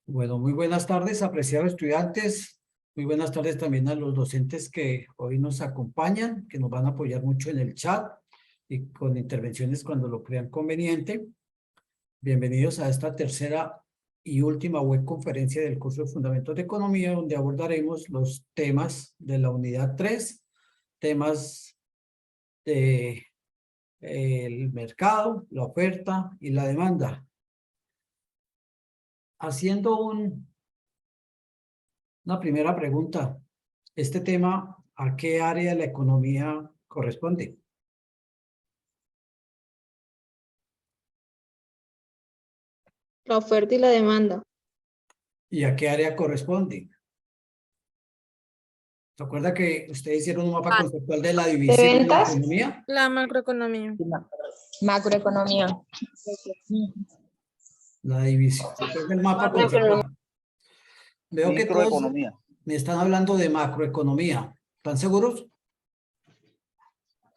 Bueno, muy buenas tardes, apreciados estudiantes. Muy buenas tardes también a los docentes que hoy nos acompañan, que nos van a apoyar mucho en el chat y con intervenciones cuando lo crean conveniente. Bienvenidos a esta tercera y última web conferencia del curso de Fundamentos de Economía, donde abordaremos los temas de la unidad 3, temas de el mercado, la oferta y la demanda. Haciendo una primera pregunta, ¿este tema a qué área de la economía corresponde? La oferta y la demanda. ¿Y a qué área corresponde? ¿Se acuerda que ustedes hicieron un mapa conceptual de la división de la ventas? economía? La macroeconomía. Macroeconomía. La división. Este es el mapa Macroeconomía. conceptual. Veo que todos Microeconomía. me están hablando de macroeconomía. ¿Están seguros?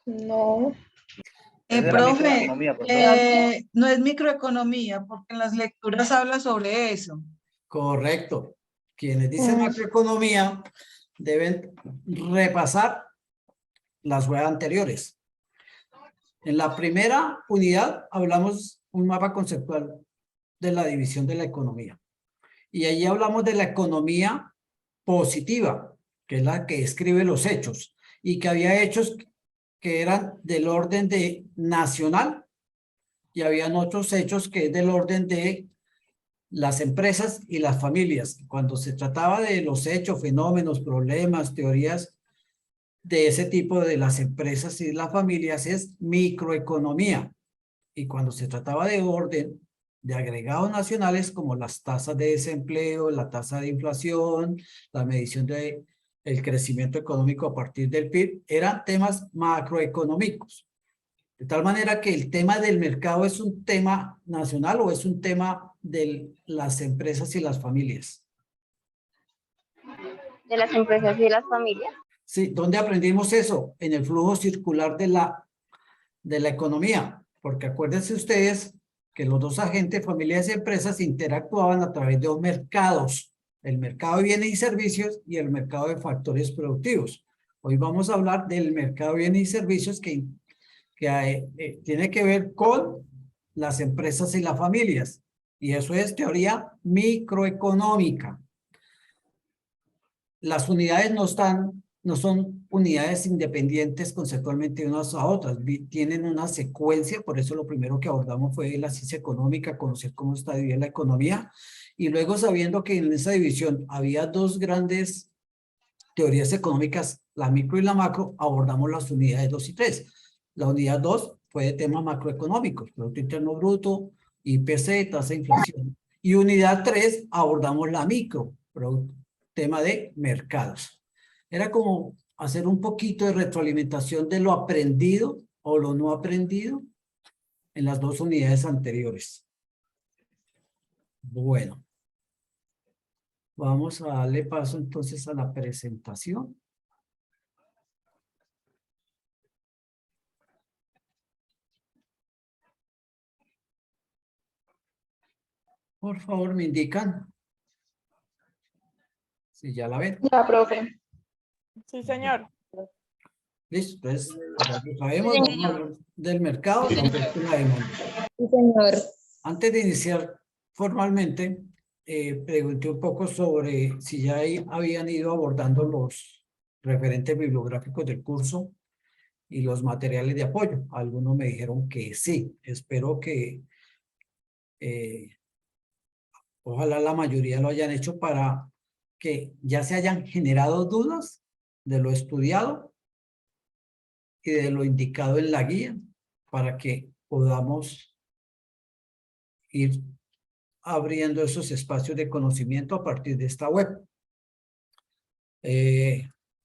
No. Es de la Profe, microeconomía, profesor. no es microeconomía, porque en las lecturas habla sobre eso. Correcto. Quienes dicen macroeconomía deben repasar las webs anteriores. En la primera unidad hablamos un mapa conceptual de la división de la economía. Y allí hablamos de la economía positiva, que es la que describe los hechos, y que había hechos que eran del orden de nacional y habían otros hechos que es del orden de las empresas y las familias. Cuando se trataba de los hechos, fenómenos, problemas, teorías de ese tipo de las empresas y las familias es microeconomía. Y cuando se trataba de orden de agregados nacionales como las tasas de desempleo, la tasa de inflación, la medición de el crecimiento económico a partir del PIB, eran temas macroeconómicos. De tal manera que el tema del mercado es un tema nacional o es un tema de las empresas y las familias. De las empresas y de las familias. Sí, ¿dónde aprendimos eso? En el flujo circular de la economía. Porque acuérdense ustedes que los dos agentes, familias y empresas, interactuaban a través de dos mercados. El mercado de bienes y servicios y el mercado de factores productivos. Hoy vamos a hablar del mercado de bienes y servicios que tiene que ver con las empresas y las familias. Y eso es teoría microeconómica. Las unidades no son unidades independientes conceptualmente unas a otras, tienen una secuencia, por eso lo primero que abordamos fue la ciencia económica, conocer cómo está dividida la economía, y luego sabiendo que en esa división había dos grandes teorías económicas, la micro y la macro, abordamos las unidades 2 y 3. La unidad 2 fue de temas macroeconómicos, Producto Interno Bruto, IPC, tasa de inflación. Y unidad 3 abordamos la micro, tema de mercados. Era como hacer un poquito de retroalimentación de lo aprendido o lo no aprendido en las dos unidades anteriores. Bueno. Vamos a darle paso entonces a la presentación. Por favor, me indican si ya la ven. Ya, profe. Sí, señor. Listo, entonces, ya lo sabemos, vamos a hablar del mercado, la oferta y la demanda. Sí, señor. Antes de iniciar formalmente, pregunté un poco sobre si ya habían ido abordando los referentes bibliográficos del curso y los materiales de apoyo. Algunos me dijeron que sí. Espero que ojalá la mayoría lo hayan hecho para que ya se hayan generado dudas de lo estudiado y de lo indicado en la guía para que podamos ir abriendo esos espacios de conocimiento a partir de esta web.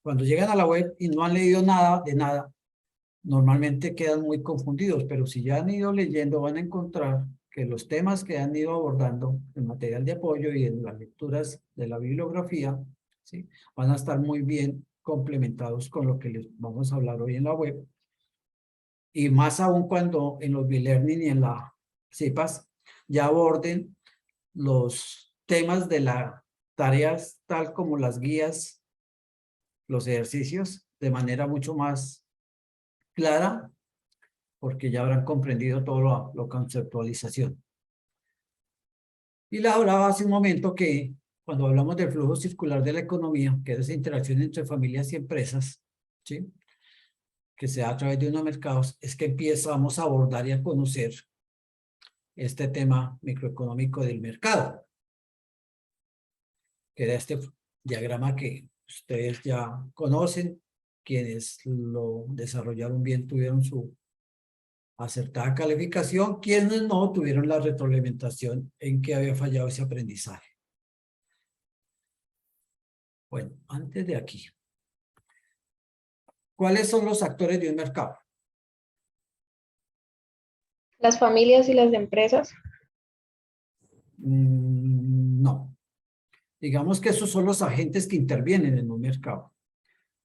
Cuando llegan a la web y no han leído nada de nada, normalmente quedan muy confundidos, pero si ya han ido leyendo van a encontrar que los temas que han ido abordando en material de apoyo y en las lecturas de la bibliografía, ¿sí?, van a estar muy bien complementados con lo que les vamos a hablar hoy en la web. Y más aún cuando en los B-Learning y en la CIPAS ya aborden los temas de las tareas tal como las guías, los ejercicios, de manera mucho más clara, porque ya habrán comprendido todo lo conceptualización. Y les hablaba hace un momento que cuando hablamos del flujo circular de la economía, que es esa interacción entre familias y empresas, ¿sí?, que se da a través de unos mercados, es que empezamos a abordar y a conocer este tema microeconómico del mercado, que era este diagrama que ustedes ya conocen, quienes lo desarrollaron bien tuvieron su acertada calificación, quienes no tuvieron la retroalimentación en que había fallado ese aprendizaje. Bueno, antes de aquí, ¿cuáles son los actores de un mercado? Las familias y las empresas. No. Digamos que esos son los agentes que intervienen en un mercado.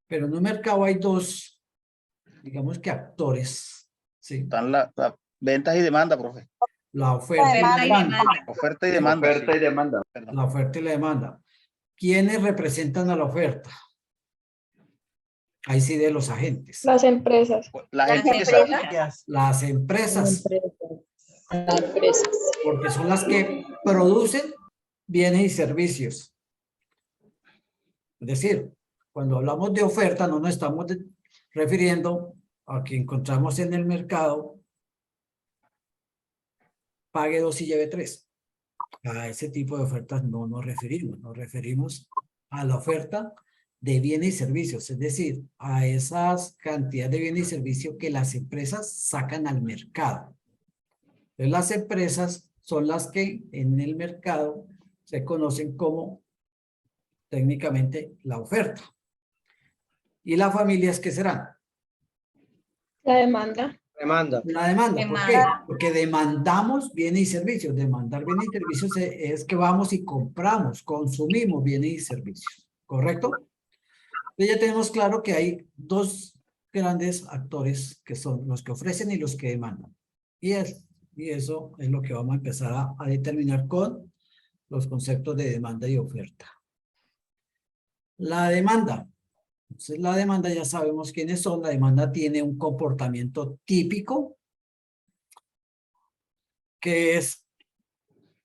Pero en un mercado hay dos, digamos que actores, ¿sí? Están las ventas y demanda, profe. La oferta y la demanda. Oferta y demanda. Oferta y demanda. Perdón. La oferta y la demanda. ¿Quiénes representan a la oferta? Ahí sí de los agentes. Las empresas. Las empresas. Las empresas, Las empresas. porque son las que producen bienes y servicios. Es decir, cuando hablamos de oferta no nos estamos refiriendo a que encontramos en el mercado pague 2 y lleve 3. A ese tipo de ofertas no nos referimos a la oferta de bienes y servicios, es decir, a esas cantidades de bienes y servicios que las empresas sacan al mercado. Entonces, las empresas son las que en el mercado se conocen como técnicamente la oferta. ¿Y las familias qué serán? La demanda. Demanda. La demanda. ¿Por qué? Porque demandamos bienes y servicios. Demandar bienes y servicios es que vamos y compramos, consumimos bienes y servicios. ¿Correcto? Entonces ya tenemos claro que hay dos grandes actores que son los que ofrecen y los que demandan. Y eso es lo que vamos a empezar a determinar con los conceptos de demanda y oferta. La demanda. Entonces, la demanda ya sabemos quiénes son. La demanda tiene un comportamiento típico, que es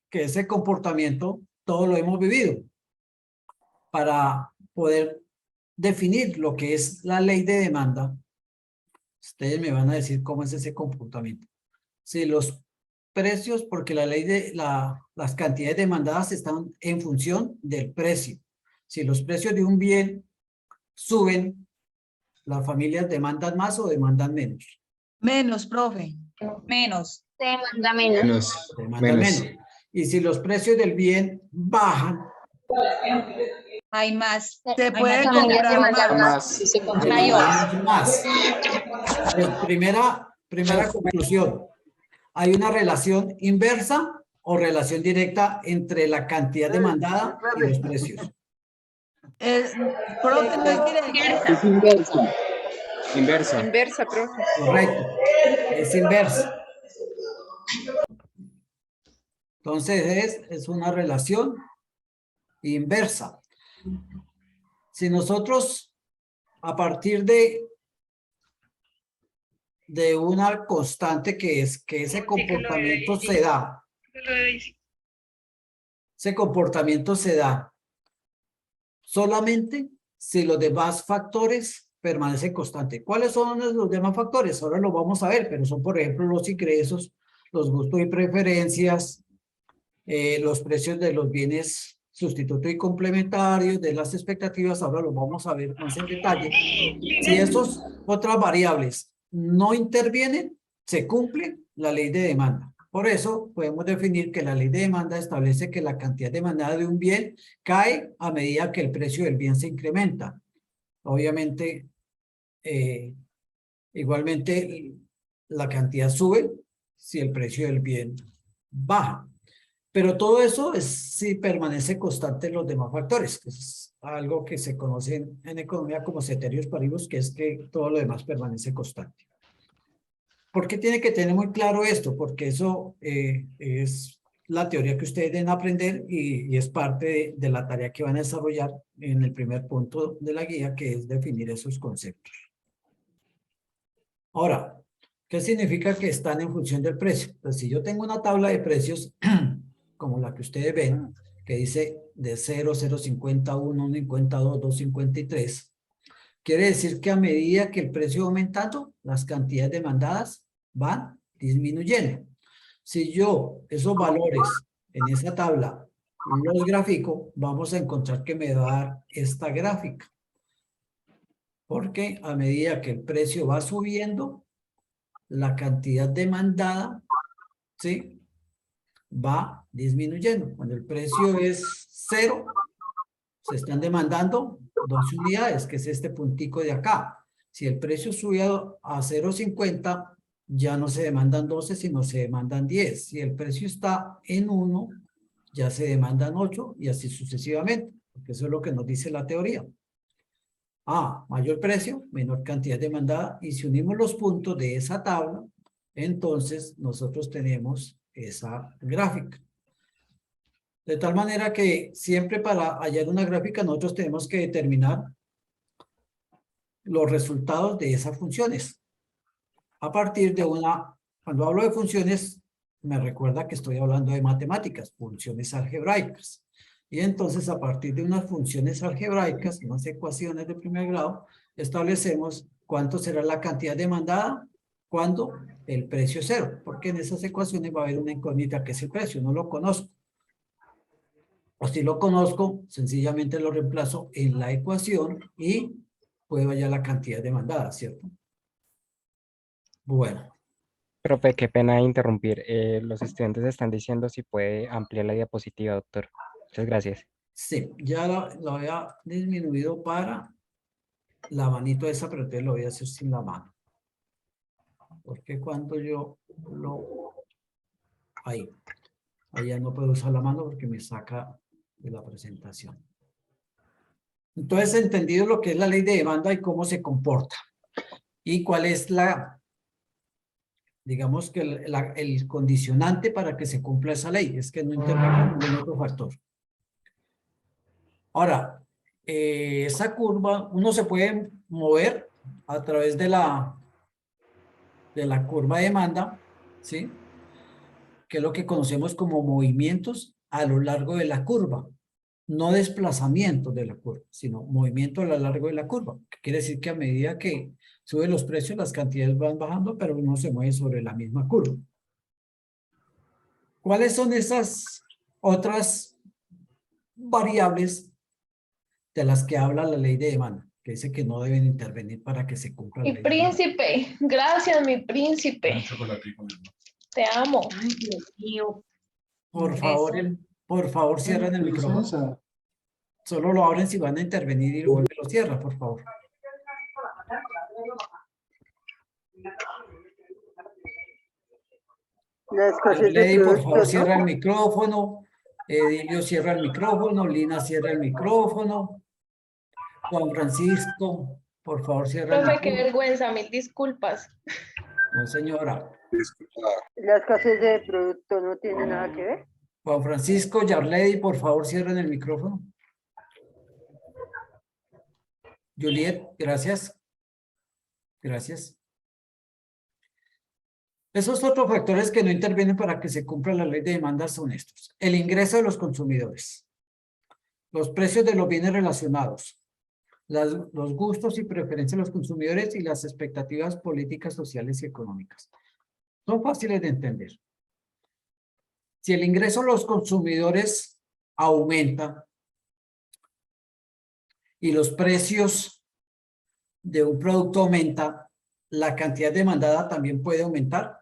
que ese comportamiento todo lo hemos vivido. Para poder definir lo que es la ley de demanda, ustedes me van a decir cómo es ese comportamiento. Si los precios, porque la ley de las cantidades demandadas están en función del precio. Si los precios de un bien suben, las familias demandan más o demandan menos. Menos, profe. Menos. Demanda menos. Demandan menos. Y si los precios del bien bajan, Hay más. Se puede Las familias comprar demandan más. más. Sí, se compra. demandan más. Primera conclusión. ¿Hay una relación inversa o relación directa entre la cantidad demandada y los precios? Profe, no es directo. Es inversa. Inversa. Inversa, profe. Correcto. Es inversa. Entonces es una relación inversa. Si nosotros a partir de una constante que es que ese comportamiento se da, solamente si los demás factores permanecen constantes. ¿Cuáles son los demás factores? Ahora lo vamos a ver, pero son, por ejemplo, los ingresos, los gustos y preferencias, los precios de los bienes sustitutos y complementarios, de las expectativas. Ahora lo vamos a ver más en detalle. Si esas otras variables no intervienen, se cumple la ley de demanda. Por eso podemos definir que la ley de demanda establece que la cantidad demandada de un bien cae a medida que el precio del bien se incrementa. Obviamente, igualmente la cantidad sube si el precio del bien baja. Pero todo eso es si permanece constante en los demás factores, que es algo que se conoce en economía como ceteris paribus, que es que todo lo demás permanece constante. ¿Por qué tiene que tener muy claro esto? Porque eso es la teoría que ustedes deben aprender y es parte de la tarea que van a desarrollar en el primer punto de la guía, que es definir esos conceptos. Ahora, ¿qué significa que están en función del precio? Pues si yo tengo una tabla de precios, como la que ustedes ven, que dice de 0, 0.50, 1, 1.52, 2.53, quiere decir que a medida que el precio va aumentando, las cantidades demandadas van disminuyendo. Si yo esos valores en esa tabla los grafico, vamos a encontrar que me va a dar esta gráfica. Porque a medida que el precio va subiendo, la cantidad demandada, ¿sí?, va disminuyendo. Cuando el precio es 0, se están demandando 2 unidades, que es este puntico de acá. Si el precio sube a 0.50, ya no se demandan 12, sino se demandan 10. Si el precio está en 1, ya se demandan 8 y así sucesivamente, porque eso es lo que nos dice la teoría. Mayor precio, menor cantidad demandada, y si unimos los puntos de esa tabla, entonces nosotros tenemos esa gráfica. De tal manera que siempre para hallar una gráfica nosotros tenemos que determinar los resultados de esas funciones. A partir de cuando hablo de funciones, me recuerda que estoy hablando de matemáticas, funciones algebraicas. Y entonces a partir de unas funciones algebraicas, unas ecuaciones de primer grado, establecemos cuánto será la cantidad demandada cuando el precio es 0. Porque en esas ecuaciones va a haber una incógnita que es el precio, no lo conozco. O si lo conozco, sencillamente lo reemplazo en la ecuación y puedo hallar la cantidad demandada, ¿cierto? Bueno. Profe, qué pena interrumpir. Los estudiantes están diciendo si puede ampliar la diapositiva, doctor. Muchas gracias. Sí, ya lo había disminuido para la manito esa, pero entonces lo voy a hacer sin la mano. Porque cuando yo ahí ya no puedo usar la mano porque me saca de la presentación. Entonces, entendido lo que es la ley de demanda y cómo se comporta. Y cuál es digamos que el condicionante para que se cumpla esa ley, es que no intervenga ningún otro factor. Ahora, esa curva, uno se puede mover a través de la curva de demanda, ¿sí?, que es lo que conocemos como movimientos a lo largo de la curva. No desplazamiento de la curva, sino movimiento a lo largo de la curva. Quiere decir que a medida que suben los precios, las cantidades van bajando, pero uno se mueve sobre la misma curva. ¿Cuáles son esas otras variables de las que habla la ley de demanda? Que dice que no deben intervenir para que se cumpla la ley. Mi príncipe, gracias, mi príncipe. Te amo. Ay, Dios mío. Por favor, cierren el micrófono. Solo lo abren si van a intervenir y luego lo cierran, por favor. Lady, por favor, cierra el micrófono. Edilio, cierra el micrófono. Lina, cierra el micrófono. Juan Francisco, por favor, cierra el Profe, qué micrófono. vergüenza, mil disculpas. No, señora. La escasez de producto no tiene nada que ver. Juan Francisco, Yarlady, por favor, cierren el micrófono. Juliet, gracias. Gracias. Esos otros factores que no intervienen para que se cumpla la ley de demanda son estos. El ingreso de los consumidores, los precios de los bienes relacionados, los gustos y preferencias de los consumidores y las expectativas políticas, sociales y económicas. Son fáciles de entender. Si el ingreso de los consumidores aumenta y los precios de un producto aumenta, ¿la cantidad demandada también puede aumentar?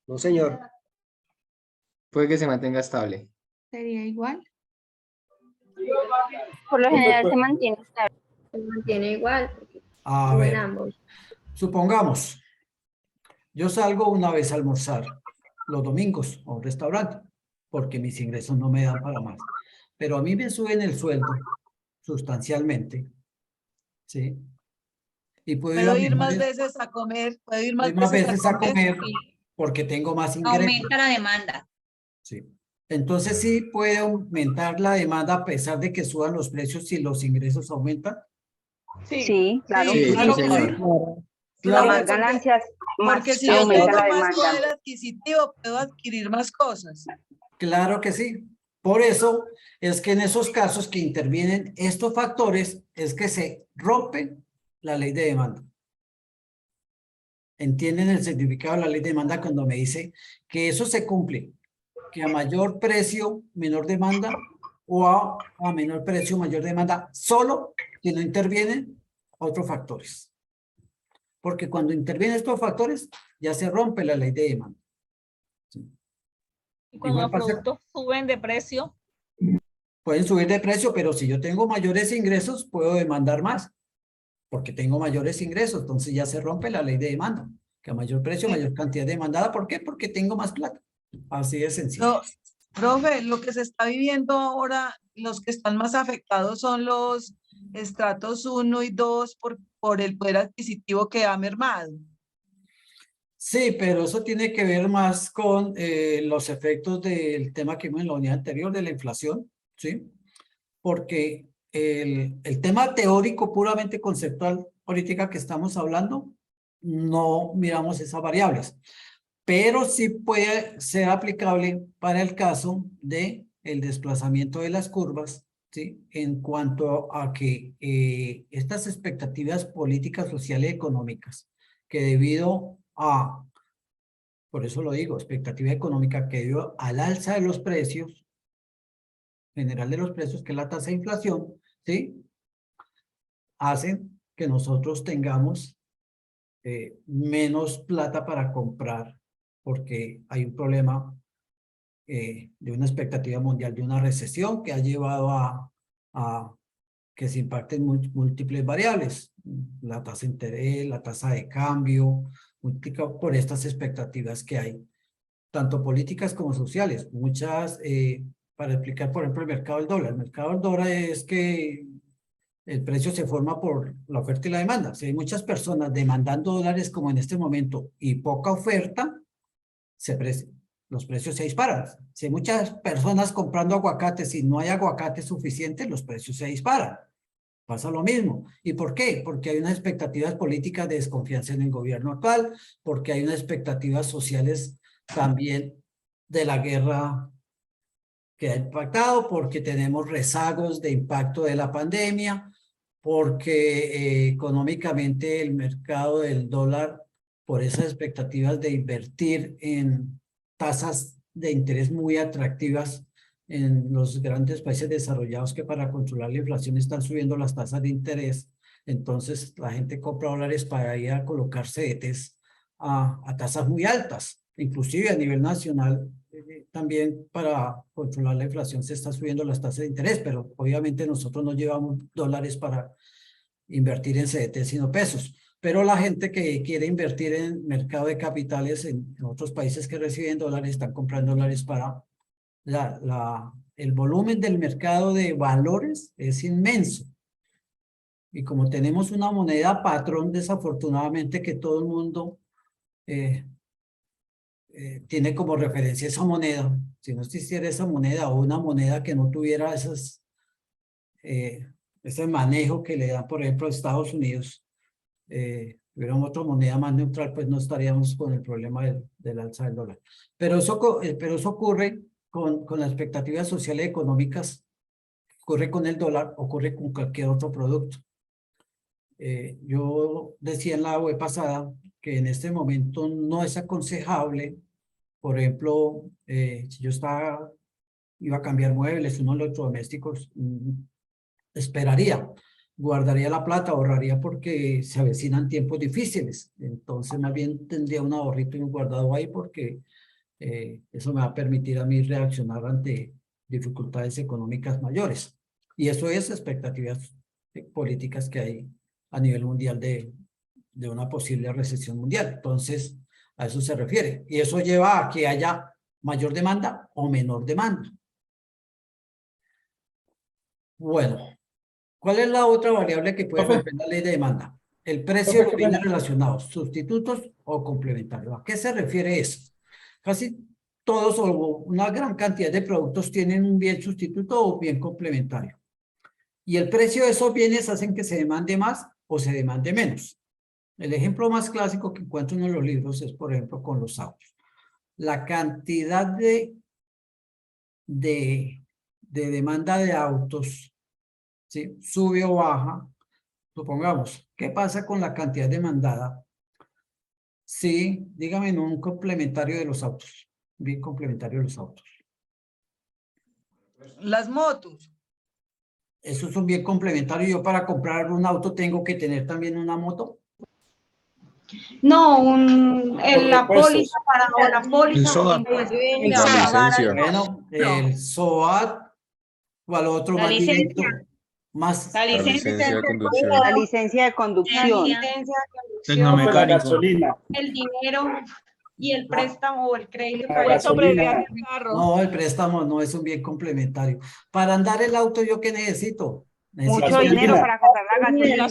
No, señor. Puede que se mantenga estable. ¿Sería igual? Por lo general se mantiene estable. Se mantiene igual. A ver, Ambos. supongamos, yo salgo una vez a almorzar los domingos a un restaurante porque mis ingresos no me dan para más. Pero a mí me suben el sueldo sustancialmente, ¿sí? Y puedo Puedo ir ir más veces a comer, puedo ir más veces a comer. comer, porque tengo más ingresos. Aumenta la demanda. Sí. Entonces sí puede aumentar la demanda a pesar de que suban los precios si los ingresos aumentan. Sí. Sí, claro. Sí, Claro sí, que señor. sí. A Claro, más ganancias, más Porque si yo aumenta tengo la más demanda. poder adquisitivo, puedo adquirir más cosas. claro que sí. Por eso es que en esos casos que intervienen estos factores es que se rompe la ley de demanda. ¿Entienden el significado de la ley de demanda cuando me dice que eso se cumple? Que a mayor precio, menor demanda, o a menor precio, mayor demanda, solo si no intervienen otros factores. Porque cuando intervienen estos factores, ya se rompe la ley de demanda. Sí. Y cuando Igual los pasa, productos suben de precio, pueden subir de precio, pero si yo tengo mayores ingresos, puedo demandar más, porque tengo mayores ingresos, entonces ya se rompe la ley de demanda, que a mayor precio, mayor cantidad demandada. ¿Por qué? Porque tengo más plata. Así de sencillo. No, profe, lo que se está viviendo ahora, los que están más afectados son los estratos 1 y 2 por el poder adquisitivo que ha mermado. Sí, pero eso tiene que ver más con los efectos del tema que vimos en la unidad anterior de la inflación, ¿sí? Porque el tema teórico puramente conceptual, política que estamos hablando, no miramos esas variables, pero sí puede ser aplicable para el caso de el desplazamiento de las curvas, ¿sí? En cuanto a que estas expectativas políticas, sociales y económicas, que debido a, por eso lo digo, expectativa económica que debido al alza de los precios, general de los precios, que es la tasa de inflación, ¿sí? Hacen que nosotros tengamos menos plata para comprar, porque hay un problema de una expectativa mundial de una recesión que ha llevado a que se impacten múltiples variables, la tasa de interés, la tasa de cambio, multiplicado por estas expectativas que hay, tanto políticas como sociales. Muchas, para explicar, por ejemplo, el mercado del dólar. El mercado del dólar es que el precio se forma por la oferta y la demanda. Si hay muchas personas demandando dólares como en este momento y poca oferta, los precios se disparan. Si hay muchas personas comprando aguacates y no hay aguacate suficiente, los precios se disparan. Pasa lo mismo. ¿Y por qué? Porque hay unas expectativas políticas de desconfianza en el gobierno actual, porque hay unas expectativas sociales también de la guerra que ha impactado, porque tenemos rezagos de impacto de la pandemia, porque económicamente el mercado del dólar, por esas expectativas de invertir en tasas de interés muy atractivas en los grandes países desarrollados que para controlar la inflación están subiendo las tasas de interés, entonces la gente compra dólares para ir a colocar CDTs a tasas muy altas, inclusive a nivel nacional. También para controlar la inflación se está subiendo las tasas de interés, pero obviamente nosotros no llevamos dólares para invertir en CDT, sino pesos. Pero la gente que quiere invertir en mercado de capitales en otros países que reciben dólares, están comprando dólares para el volumen del mercado de valores es inmenso. Y como tenemos una moneda patrón, desafortunadamente, que todo el mundo tiene como referencia esa moneda. Si no existiera esa moneda o una moneda que no tuviera ese manejo que le dan, por ejemplo, a Estados Unidos, hubiera otra moneda más neutral, pues no estaríamos con el problema del alza del dólar. Pero eso ocurre con las expectativas sociales y económicas, ocurre con el dólar, ocurre con cualquier otro producto. Yo decía en la web pasada que en este momento no es aconsejable, por ejemplo, si yo iba a cambiar muebles, unos electrodomésticos, esperaría, guardaría la plata, ahorraría porque se avecinan tiempos difíciles. Entonces, más bien tendría un ahorrito y un guardado ahí porque eso me va a permitir a mí reaccionar ante dificultades económicas mayores. Y eso es expectativas políticas que hay a nivel mundial de una posible recesión mundial. Entonces, a eso se refiere. Y eso lleva a que haya mayor demanda o menor demanda. Bueno, ¿cuál es la otra variable que puede romper la ley de demanda? el precio de los bienes relacionados, sustitutos o complementarios. ¿A qué se refiere eso? Casi todos o una gran cantidad de productos tienen un bien sustituto o bien complementario. Y el precio de esos bienes hacen que se demande más o se demande menos. El ejemplo más clásico que encuentro en los libros es, por ejemplo, con los autos. La cantidad de demanda de autos, ¿sí?, sube o baja. Supongamos, ¿qué pasa con la cantidad demandada? Sí, dígame en un complementario de los autos, bien complementario de los autos. Las motos. Eso es un bien complementario. Yo para comprar un auto tengo que tener también una moto. No, la repuestos. póliza para la póliza. SOAT. incluye La pagar licencia. Bueno, el SOAT o al otro La más licencia. directo. Más, la licencia de conducción. La licencia de conducción. Tecnomecánico. el dinero y el préstamo o el crédito. Puede sobrevivir el carro. no, el préstamo no es un bien complementario. Para andar el auto, ¿yo qué necesito? Mucho dinero para comprar la gasolina.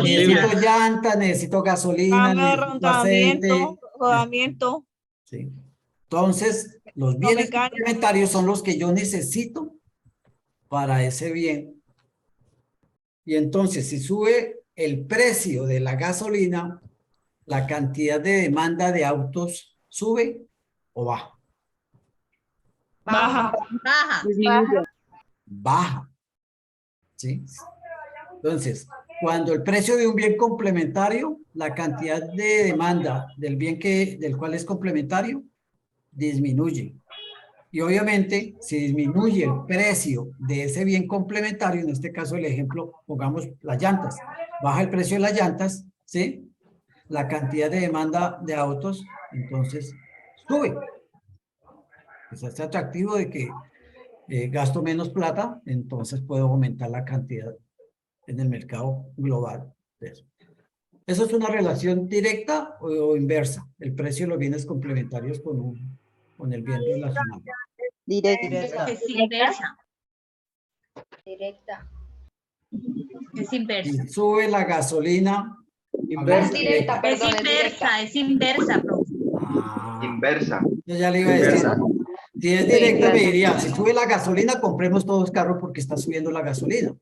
Necesito llanta, necesito gasolina, Cambio de necesito aceite. rodamiento. Sí. Entonces, los bienes mecánico. complementarios son los que yo necesito para ese bien. Y entonces, si sube el precio de la gasolina, la cantidad de demanda de autos sube o baja. Baja. Baja. ¿Sí? Entonces, cuando el precio de un bien complementario, la cantidad de demanda del bien del cual es complementario, disminuye. Y obviamente, si disminuye el precio de ese bien complementario, en este caso el ejemplo, pongamos las llantas, baja el precio de las llantas, ¿sí?, la cantidad de demanda de autos, entonces, sube. Es este atractivo de que gasto menos plata, entonces puedo aumentar la cantidad en el mercado global de eso. Eso es una relación directa o inversa, el precio de los bienes complementarios con el bien relacionado. Directa. Es inversa. Directa. Es inversa. Si sube la gasolina, Inversa. Directa, perdón, es directa. Es inversa, profe. Inversa. yo ya le iba a decir. Inversa. Si es directa, me diría, si sube la gasolina, compremos todos carros porque está subiendo la gasolina.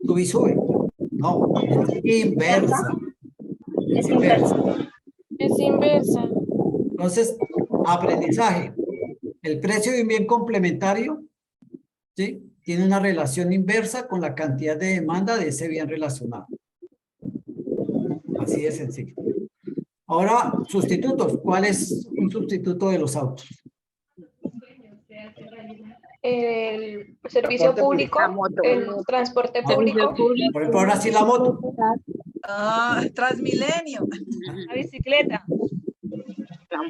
Sube y sube. No, es inversa. Es inversa. Es inversa. Entonces, aprendizaje. El precio de un bien complementario, ¿sí?, tiene una relación inversa con la cantidad de demanda de ese bien relacionado. Así de sencillo. Ahora, sustitutos. ¿Cuál es un sustituto de los autos? El servicio público, el transporte público. Por ejemplo, ahora sí la moto. Transmilenio. La bicicleta.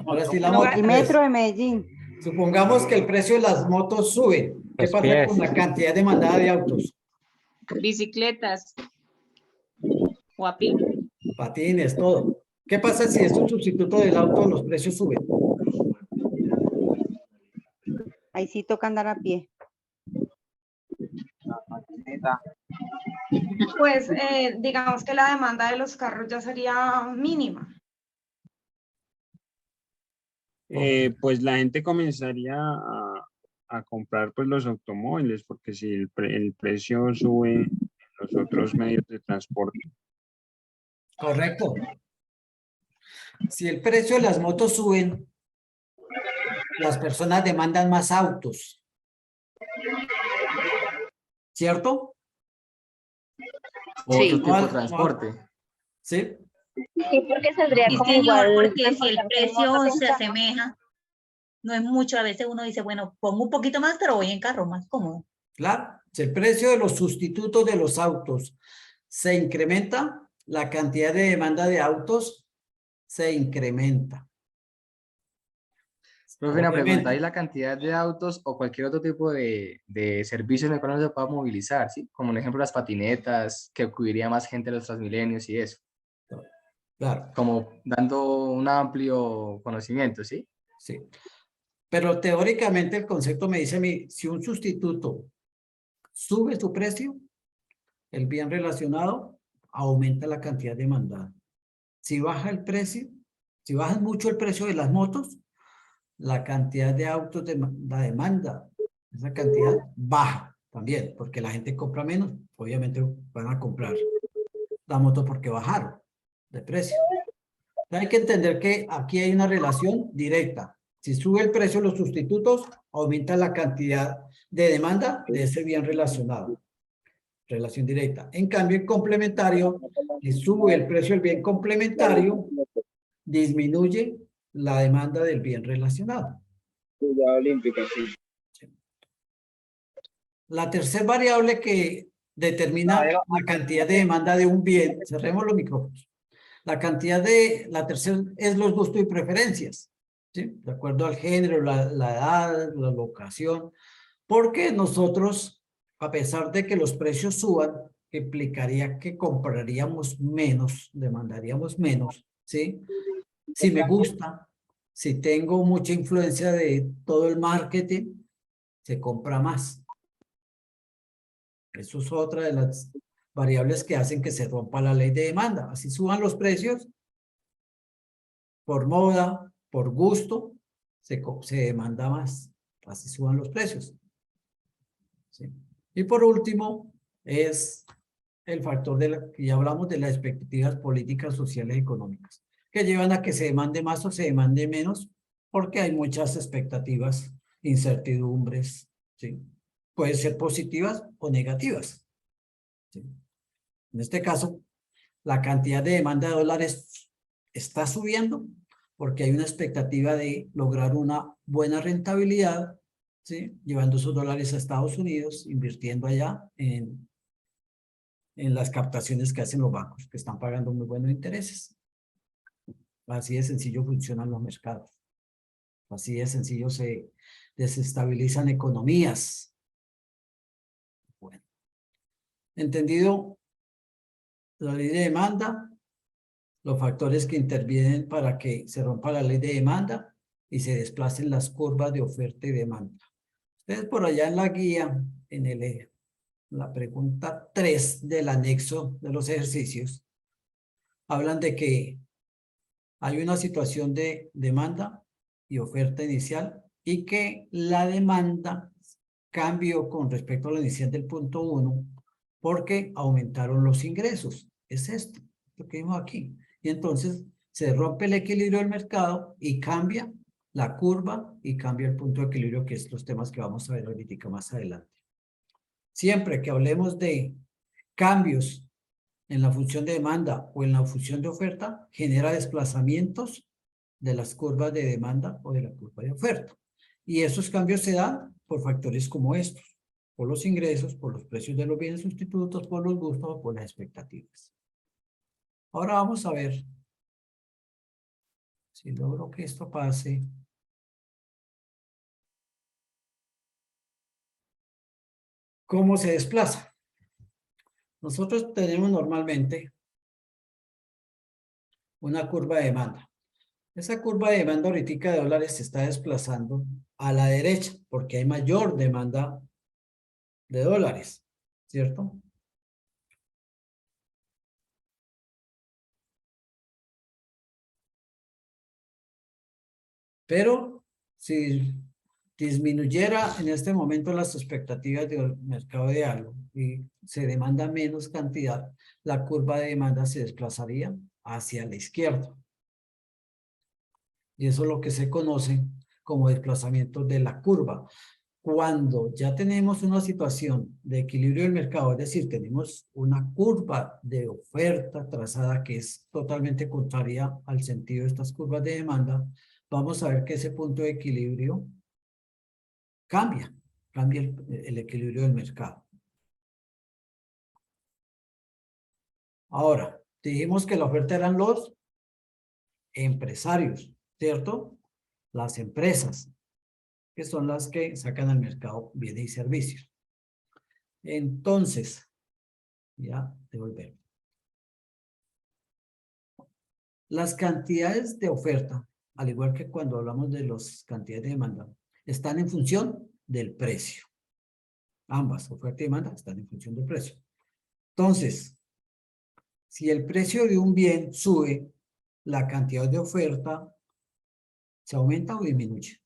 Ahora sí la moto. Y Metro de Medellín. Supongamos que el precio de las motos sube. ¿Qué Los pasa pies. con la cantidad demandada de autos? Bicicletas. O a pie. Patines, todo. ¿Qué pasa si es un sustituto del auto, los precios suben? Ahí sí toca andar a pie. Pues digamos que la demanda de los carros ya sería mínima. Pues la gente comenzaría a comprar pues los automóviles, porque si el precio sube en los otros medios de transporte. Correcto. Si el precio de las motos suben, las personas demandan más autos. ¿Cierto? Otro tipo de No, transporte. ¿sí? Sí, porque saldría Sí, como señor, igual. porque si el precio se asemeja, no es mucho. A veces uno dice, bueno, pongo un poquito más, pero voy en carro más cómodo. Claro. Si el precio de los sustitutos de los autos se incrementa, la cantidad de demanda de autos se incrementa. Profe, una Obviamente. pregunta, ¿hay la cantidad de autos o cualquier otro tipo de servicios en el cual no se pueda movilizar, ¿sí? Como por ejemplo las patinetas, que acudiría más gente a los Transmilenios y eso. Claro. Como dando un amplio conocimiento, ¿sí? Sí. Pero teóricamente el concepto me dice a mí, si un sustituto sube su precio, el bien relacionado aumenta la cantidad demandada. Si baja el precio, si baja mucho el precio de las motos, la cantidad de autos de la demanda, esa cantidad baja también, porque la gente compra menos, obviamente van a comprar la moto porque bajaron de precio. Hay que entender que aquí hay una relación directa. Si sube el precio de los sustitutos, aumenta la cantidad de demanda de ese bien relacionado. Relación directa. En cambio, en complementario, si sube el precio del bien complementario, disminuye la demanda del bien relacionado. Olímpica, sí. La tercera variable que determina la cantidad de demanda de un bien, cerremos los micrófonos. La tercera es los gustos y preferencias, ¿sí? De acuerdo al género, la edad, la locación, porque nosotros, a pesar de que los precios suban, implicaría que compraríamos menos, demandaríamos menos, ¿sí? Si me gusta, si tengo mucha influencia de todo el marketing, se compra más. Eso es otra de las variables que hacen que se rompa la ley de demanda. Así suban los precios, por moda, por gusto, se demanda más. Así suban los precios. ¿Sí? Y por último, es el factor de la que ya hablamos de las expectativas políticas, sociales y económicas, que llevan a que se demande más o se demande menos, porque hay muchas expectativas, incertidumbres, ¿sí? Pueden ser positivas o negativas. ¿Sí? En este caso, la cantidad de demanda de dólares está subiendo porque hay una expectativa de lograr una buena rentabilidad, ¿sí? Llevando esos dólares a Estados Unidos, invirtiendo allá en las captaciones que hacen los bancos, que están pagando muy buenos intereses. Así de sencillo funcionan los mercados. Así de sencillo se desestabilizan economías. Bueno. Entendido la ley de demanda, los factores que intervienen para que se rompa la ley de demanda y se desplacen las curvas de oferta y demanda. Ustedes por allá en la guía, en la pregunta 3 del anexo de los ejercicios, hablan de que hay una situación de demanda y oferta inicial y que la demanda cambió con respecto a la inicial del punto 1 porque aumentaron los ingresos. Es esto, lo que vimos aquí. Y entonces se rompe el equilibrio del mercado y cambia la curva y cambia el punto de equilibrio, que es los temas que vamos a ver ahorita más adelante. Siempre que hablemos de cambios en la función de demanda o en la función de oferta, genera desplazamientos de las curvas de demanda o de la curva de oferta. Y esos cambios se dan por factores como estos, por los ingresos, por los precios de los bienes sustitutos, por los gustos o por las expectativas. Ahora vamos a ver si logro que esto pase. ¿Cómo se desplaza? Nosotros tenemos normalmente una curva de demanda. Esa curva de demanda ahorita de dólares se está desplazando a la derecha porque hay mayor demanda de dólares, ¿cierto? Pero si disminuyera en este momento las expectativas del mercado de algo y se demanda menos cantidad, la curva de demanda se desplazaría hacia la izquierda. Y eso es lo que se conoce como desplazamiento de la curva. Cuando ya tenemos una situación de equilibrio del mercado, es decir, tenemos una curva de oferta trazada que es totalmente contraria al sentido de estas curvas de demanda, vamos a ver que ese punto de equilibrio cambia el equilibrio del mercado. Ahora, dijimos que la oferta eran los empresarios, ¿cierto? Las empresas, que son las que sacan al mercado bienes y servicios. Entonces, ya devolver. Las cantidades de oferta, al igual que cuando hablamos de las cantidades de demanda, están en función del precio. Ambas, oferta y demanda, están en función del precio. Entonces, Si el precio de un bien sube, la cantidad de oferta se aumenta o disminuye.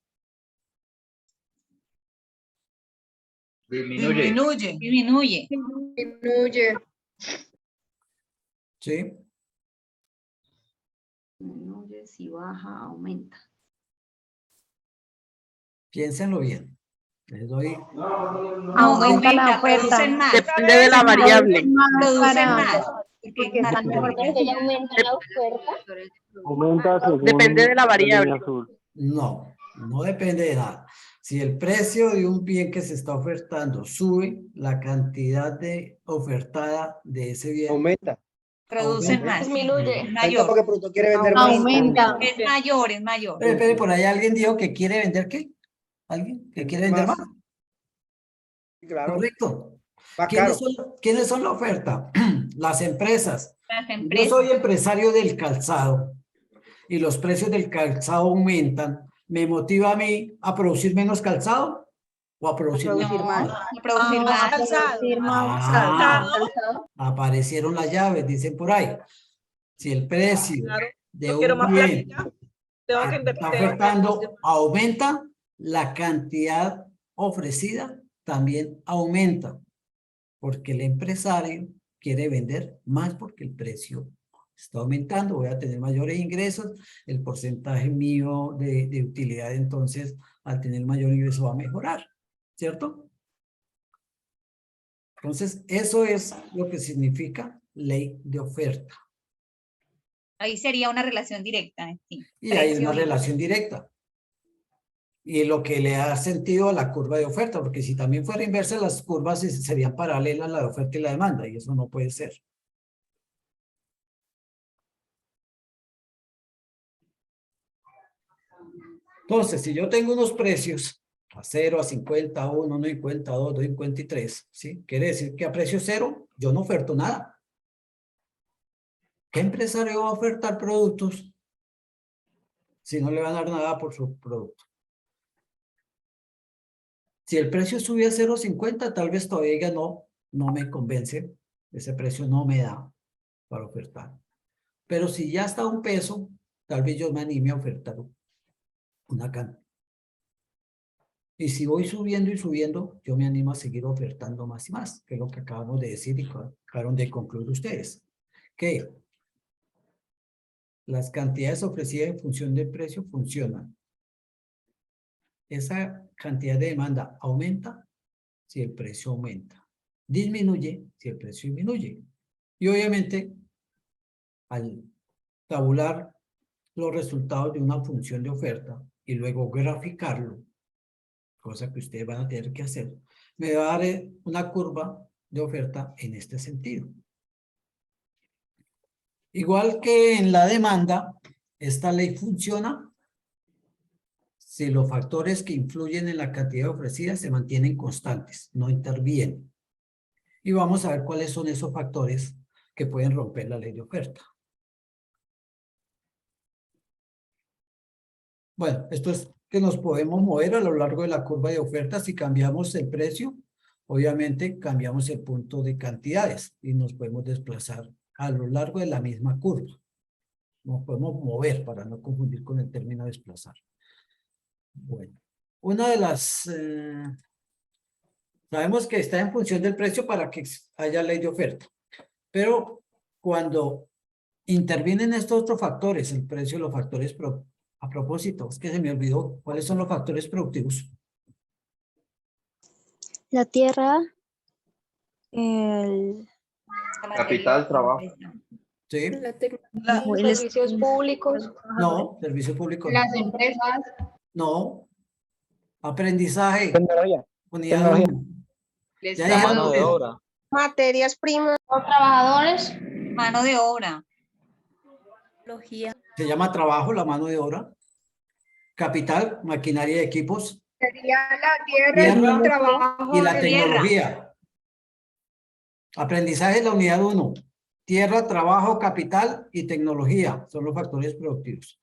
Disminuye. Disminuye. Disminuye. ¿Sí? Disminuye, si baja, aumenta. Piénsenlo bien. Les doy. Aumenta la oferta. Producen más. Depende de la variable. Producen más. Porque están mejor porque ella aumenta la oferta. Aumenta según Depende de la variable. línea azul. No, no depende de nada. Si el precio de un bien que se está ofertando sube, la cantidad de ofertada de ese bien Aumenta. Producen más. Disminuye. Es Aumenta mayor. porque el producto quiere vender más. Aumenta. Es mayor, es mayor. Espere, por ahí alguien dijo que quiere vender ¿qué? ¿Alguien que quiere vender más? Claro. Correcto. Más caro. ¿Quiénes son la oferta? Las empresas. Las Yo empresas. soy empresario del calzado y los precios del calzado aumentan. ¿Me motiva a mí a producir menos calzado o a producir más? A producir más. Aparecieron las llaves, dicen por ahí. Si el precio Claro. de Yo quiero un más bien plática. Tengo que que invertir. está ofertando aumenta, la cantidad ofrecida también aumenta, porque el empresario quiere vender más porque el precio está aumentando, voy a tener mayores ingresos, el porcentaje mío de utilidad entonces al tener mayor ingreso va a mejorar, ¿cierto? Entonces eso es lo que significa ley de oferta. Ahí sería una relación directa. Sí. Y hay Precio una y- relación directa. Y lo que le da sentido a la curva de oferta, porque si también fuera inversa, las curvas serían paralelas la de oferta y la demanda, y eso no puede ser. Entonces, si yo tengo unos precios a 0, a 50, a 1, 1.50, a 2, 2.53, ¿sí? Quiere decir que a precio 0 yo no oferto nada. ¿Qué empresario va a ofertar productos si no le van a dar nada por su producto? Si el precio sube a 0.50, tal vez todavía diga no me convence, ese precio no me da para ofertar. Pero si ya está a $1, tal vez yo me anime a ofertar una cantidad. Y si voy subiendo y subiendo, yo me animo a seguir ofertando más y más, que es lo que acabamos de decir y acabaron de concluir ustedes. Que las cantidades ofrecidas en función del precio funcionan. Esa cantidad de demanda aumenta si el precio aumenta. Disminuye si el precio disminuye. Y obviamente, al tabular los resultados de una función de oferta y luego graficarlo, cosa que ustedes van a tener que hacer, me va a dar una curva de oferta en este sentido. Igual que en la demanda, esta ley funciona si los factores que influyen en la cantidad ofrecida se mantienen constantes, no intervienen. Y vamos a ver cuáles son esos factores que pueden romper la ley de oferta. Bueno, esto es que nos podemos mover a lo largo de la curva de oferta. Si cambiamos el precio, obviamente cambiamos el punto de cantidades y nos podemos desplazar a lo largo de la misma curva. Nos podemos mover para no confundir con el término desplazar. Bueno, una de las... sabemos que está en función del precio para que haya ley de oferta. Pero cuando intervienen estos otros factores, el precio, los factores... A propósito, es que se me olvidó, ¿cuáles son los factores productivos? La tierra, el... Capital, trabajo. Sí. Los servicios públicos. No, servicio público. No. Las empresas. No. Aprendizaje. Tecnología. Unidad Tecnología. 1. El Ya Estado. dijeron que- obra. Materias primas. Los trabajadores. Mano de obra. se llama trabajo, la mano de obra. Capital, maquinaria y equipos. Sería la tierra, Tierra el trabajo. y la tierra. tecnología. Aprendizaje es la unidad 1. Tierra, trabajo, capital y tecnología son los factores productivos.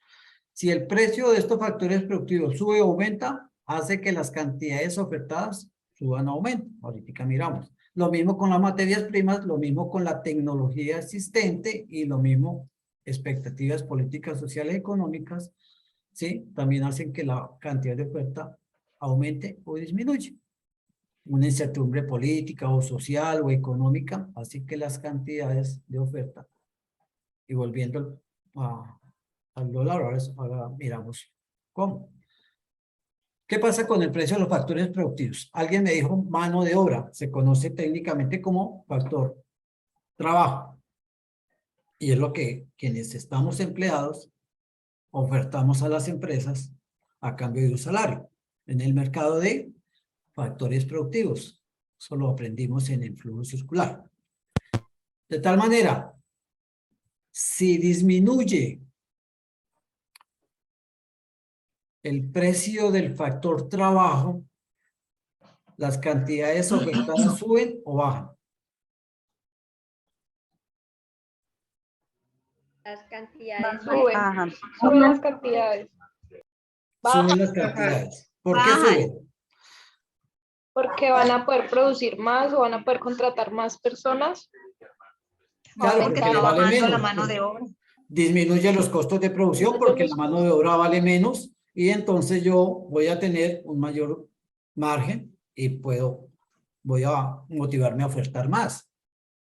Si el precio de estos factores productivos sube o aumenta, hace que las cantidades ofertadas suban o aumenten. Ahorita miramos. Lo mismo con las materias primas, lo mismo con la tecnología existente y lo mismo expectativas políticas, sociales y económicas, ¿sí? También hacen que la cantidad de oferta aumente o disminuya. Una incertidumbre política o social o económica, así que las cantidades de oferta. Y volviendo al dólar, ahora miramos cómo. ¿Qué pasa con el precio de los factores productivos? Alguien me dijo mano de obra, se conoce técnicamente como factor trabajo. Y es lo que quienes estamos empleados ofertamos a las empresas a cambio de un salario. En el mercado de factores productivos, eso lo aprendimos en el flujo circular. De tal manera, si disminuye el precio del factor trabajo, las cantidades ofertadas suben o bajan. Las cantidades Suben. Suben las cantidades. Suben las cantidades. ¿Por qué suben? Porque van a poder producir más o van a poder contratar más personas. Claro, porque le vale menos. La mano de obra. Disminuye los costos de producción porque la mano de obra vale menos y entonces yo voy a tener un mayor margen y voy a motivarme a ofertar más,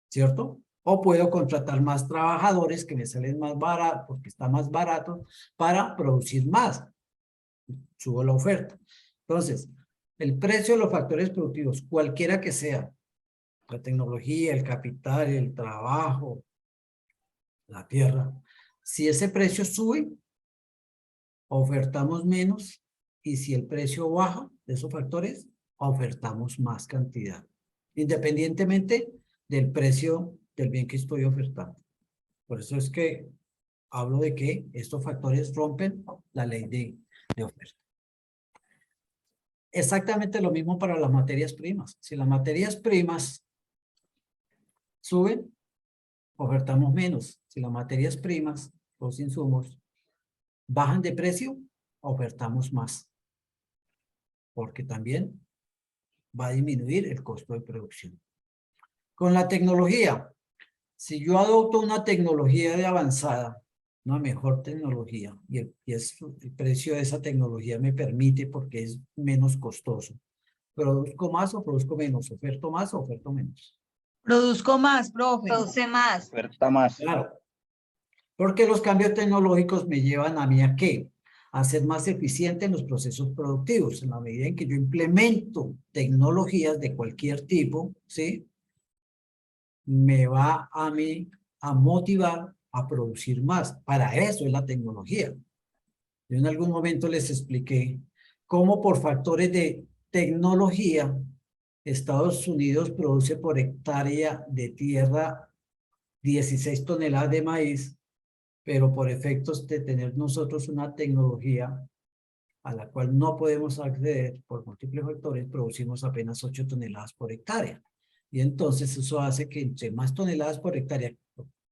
¿cierto? O puedo contratar más trabajadores que me salen más barato porque está más barato para producir más. Subo la oferta. Entonces, el precio de los factores productivos, cualquiera que sea, la tecnología, el capital, el trabajo, la tierra, si ese precio sube, ofertamos menos y si el precio baja de esos factores, ofertamos más cantidad, independientemente del precio del bien que estoy ofertando. Por eso es que hablo de que estos factores rompen la ley de oferta. Exactamente lo mismo para las materias primas. Si las materias primas suben, ofertamos menos. Si las materias primas, los insumos, bajan de precio, ofertamos más. Porque también va a disminuir el costo de producción. Con la tecnología, si yo adopto una tecnología de avanzada, una mejor tecnología, y el precio de esa tecnología me permite porque es menos costoso, ¿produzco más o produzco menos? ¿Oferto más o oferto menos? Produzco más, profe. Produce más. Oferta más. Claro. Porque los cambios tecnológicos me llevan a mí a ¿qué? A ser más eficiente en los procesos productivos. En la medida en que yo implemento tecnologías de cualquier tipo, ¿sí? Me va a mí a motivar a producir más. Para eso es la tecnología. Yo en algún momento les expliqué cómo por factores de tecnología Estados Unidos produce por hectárea de tierra 16 toneladas de maíz, pero por efectos de tener nosotros una tecnología a la cual no podemos acceder por múltiples factores, producimos apenas 8 toneladas por hectárea. Y entonces eso hace que entre más toneladas por hectárea,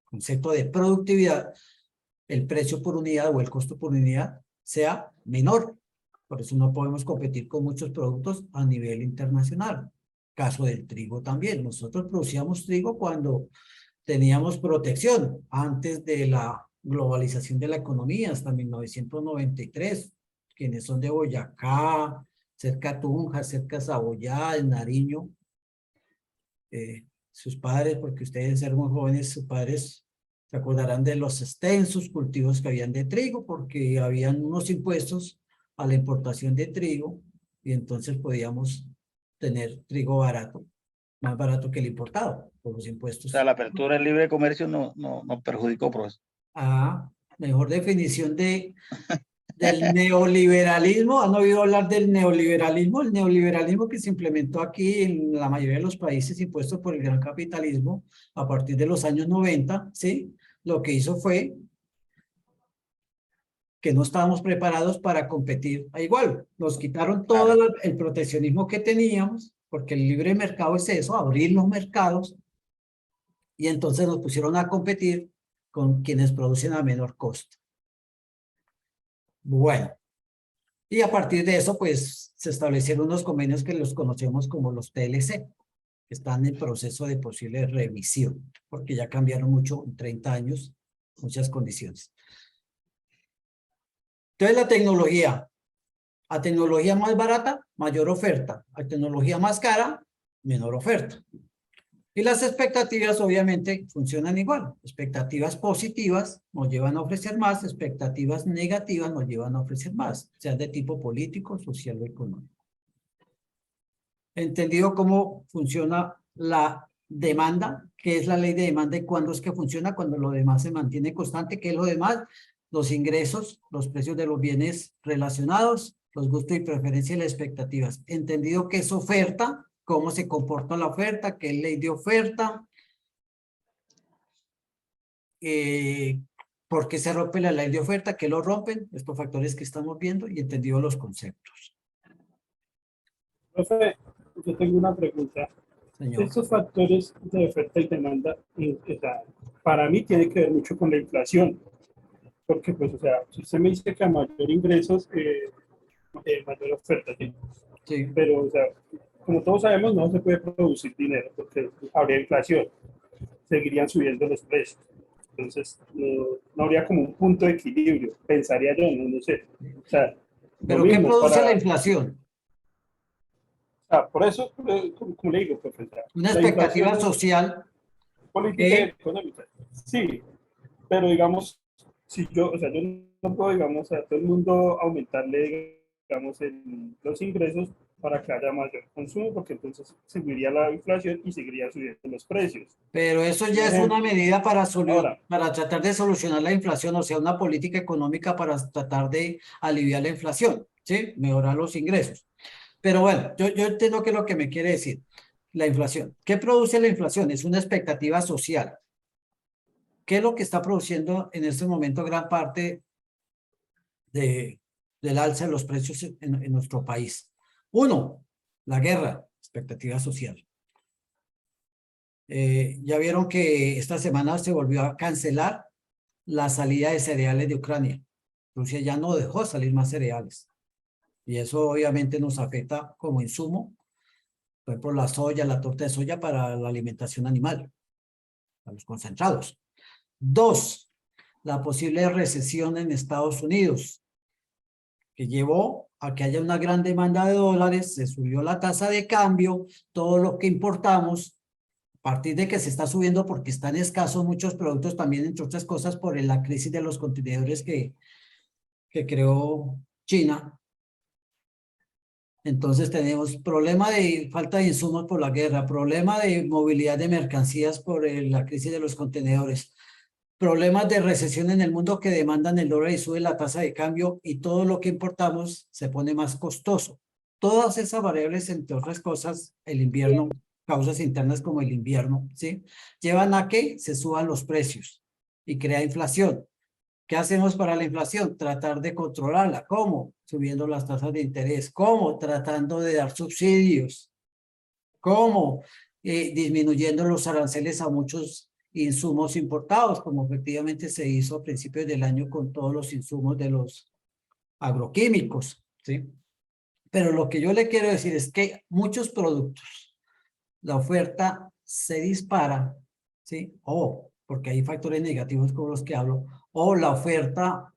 concepto de productividad, el precio por unidad o el costo por unidad sea menor. Por eso no podemos competir con muchos productos a nivel internacional. Caso del trigo también. Nosotros producíamos trigo cuando teníamos protección antes de la globalización de la economía hasta 1993. Quienes son de Boyacá, cerca de Tunja, cerca de Saboyá, de Nariño, sus padres, porque ustedes ser muy jóvenes, sus padres se acordarán de los extensos cultivos que habían de trigo, porque habían unos impuestos a la importación de trigo y entonces podíamos tener trigo barato, más barato que el importado, por los impuestos. O sea, la apertura del libre comercio no perjudicó, profesor. Mejor definición del neoliberalismo. ¿Han oído hablar del neoliberalismo? El neoliberalismo que se implementó aquí en la mayoría de los países impuestos por el gran capitalismo a partir de los años 90, ¿sí? Lo que hizo fue que no estábamos preparados para competir a igual. Nos quitaron todo el proteccionismo que teníamos, porque el libre mercado es eso, abrir los mercados, y entonces nos pusieron a competir con quienes producen a menor costo. Bueno, y a partir de eso, pues, se establecieron unos convenios que los conocemos como los TLC, están en proceso de posible revisión, porque ya cambiaron mucho en 30 años, muchas condiciones. Entonces la tecnología, a tecnología más barata, mayor oferta, a tecnología más cara, menor oferta. Y las expectativas obviamente funcionan igual. Expectativas positivas nos llevan a ofrecer más, expectativas negativas nos llevan a ofrecer más, sea de tipo político, social o económico. Entendido cómo funciona la demanda, qué es la ley de demanda y cuándo es que funciona, cuando lo demás se mantiene constante, qué es lo demás, los ingresos, los precios de los bienes relacionados, los gustos y preferencias y las expectativas. Entendido qué es oferta, cómo se comporta la oferta, qué es ley de oferta, por qué se rompe la ley de oferta, qué lo rompen, estos factores que estamos viendo y entendido los conceptos. Profe, yo tengo una pregunta. Señor. Estos factores de oferta y demanda, o sea, para mí tiene que ver mucho con la inflación. Porque, pues, o sea, si usted me dice que a mayor ingresos, mayor oferta, ¿sí? Sí. Pero, o sea, como todos sabemos, no se puede producir dinero porque habría inflación. Seguirían subiendo los precios. Entonces, no habría como un punto de equilibrio, pensaría yo, no sé. O sea, ¿Pero qué produce la inflación? O sea, por eso, como le digo, profe, Una la expectativa inflación social. política y económica. Sí, pero digamos, si yo, o sea, yo no puedo, digamos, a todo el mundo aumentarle, digamos, los ingresos para que haya mayor consumo, porque entonces seguiría la inflación y seguiría subiendo los precios. Pero eso ya es una medida para tratar de solucionar la inflación, o sea, una política económica para tratar de aliviar la inflación, ¿sí? Mejorar los ingresos. Pero bueno, yo entiendo qué es lo que me quiere decir. La inflación. ¿Qué produce la inflación? Es una expectativa social. ¿Qué es lo que está produciendo en este momento gran parte del alza de los precios en nuestro país? Uno, la guerra, expectativa social. Ya vieron que esta semana se volvió a cancelar la salida de cereales de Ucrania. Rusia ya no dejó salir más cereales. Y eso obviamente nos afecta como insumo, por ejemplo, la soya, la torta de soya para la alimentación animal, para los concentrados. Dos, la posible recesión en Estados Unidos, que llevó a que haya una gran demanda de dólares, se subió la tasa de cambio, todo lo que importamos, a partir de que se está subiendo porque están escasos muchos productos también, entre otras cosas, por la crisis de los contenedores que creó China. Entonces tenemos problema de falta de insumos por la guerra, problema de movilidad de mercancías por la crisis de los contenedores, problemas de recesión en el mundo que demandan el dólar y sube la tasa de cambio y todo lo que importamos se pone más costoso. Todas esas variables, entre otras cosas, el invierno, causas internas como el invierno, ¿sí? Llevan a que se suban los precios y crea inflación. ¿Qué hacemos para la inflación? Tratar de controlarla. ¿Cómo? Subiendo las tasas de interés. ¿Cómo? Tratando de dar subsidios. ¿Cómo? Disminuyendo los aranceles a muchos insumos importados, como efectivamente se hizo a principios del año con todos los insumos de los agroquímicos, ¿sí? Pero lo que yo le quiero decir es que muchos productos, la oferta se dispara, ¿sí? Porque hay factores negativos como los que hablo, o la oferta,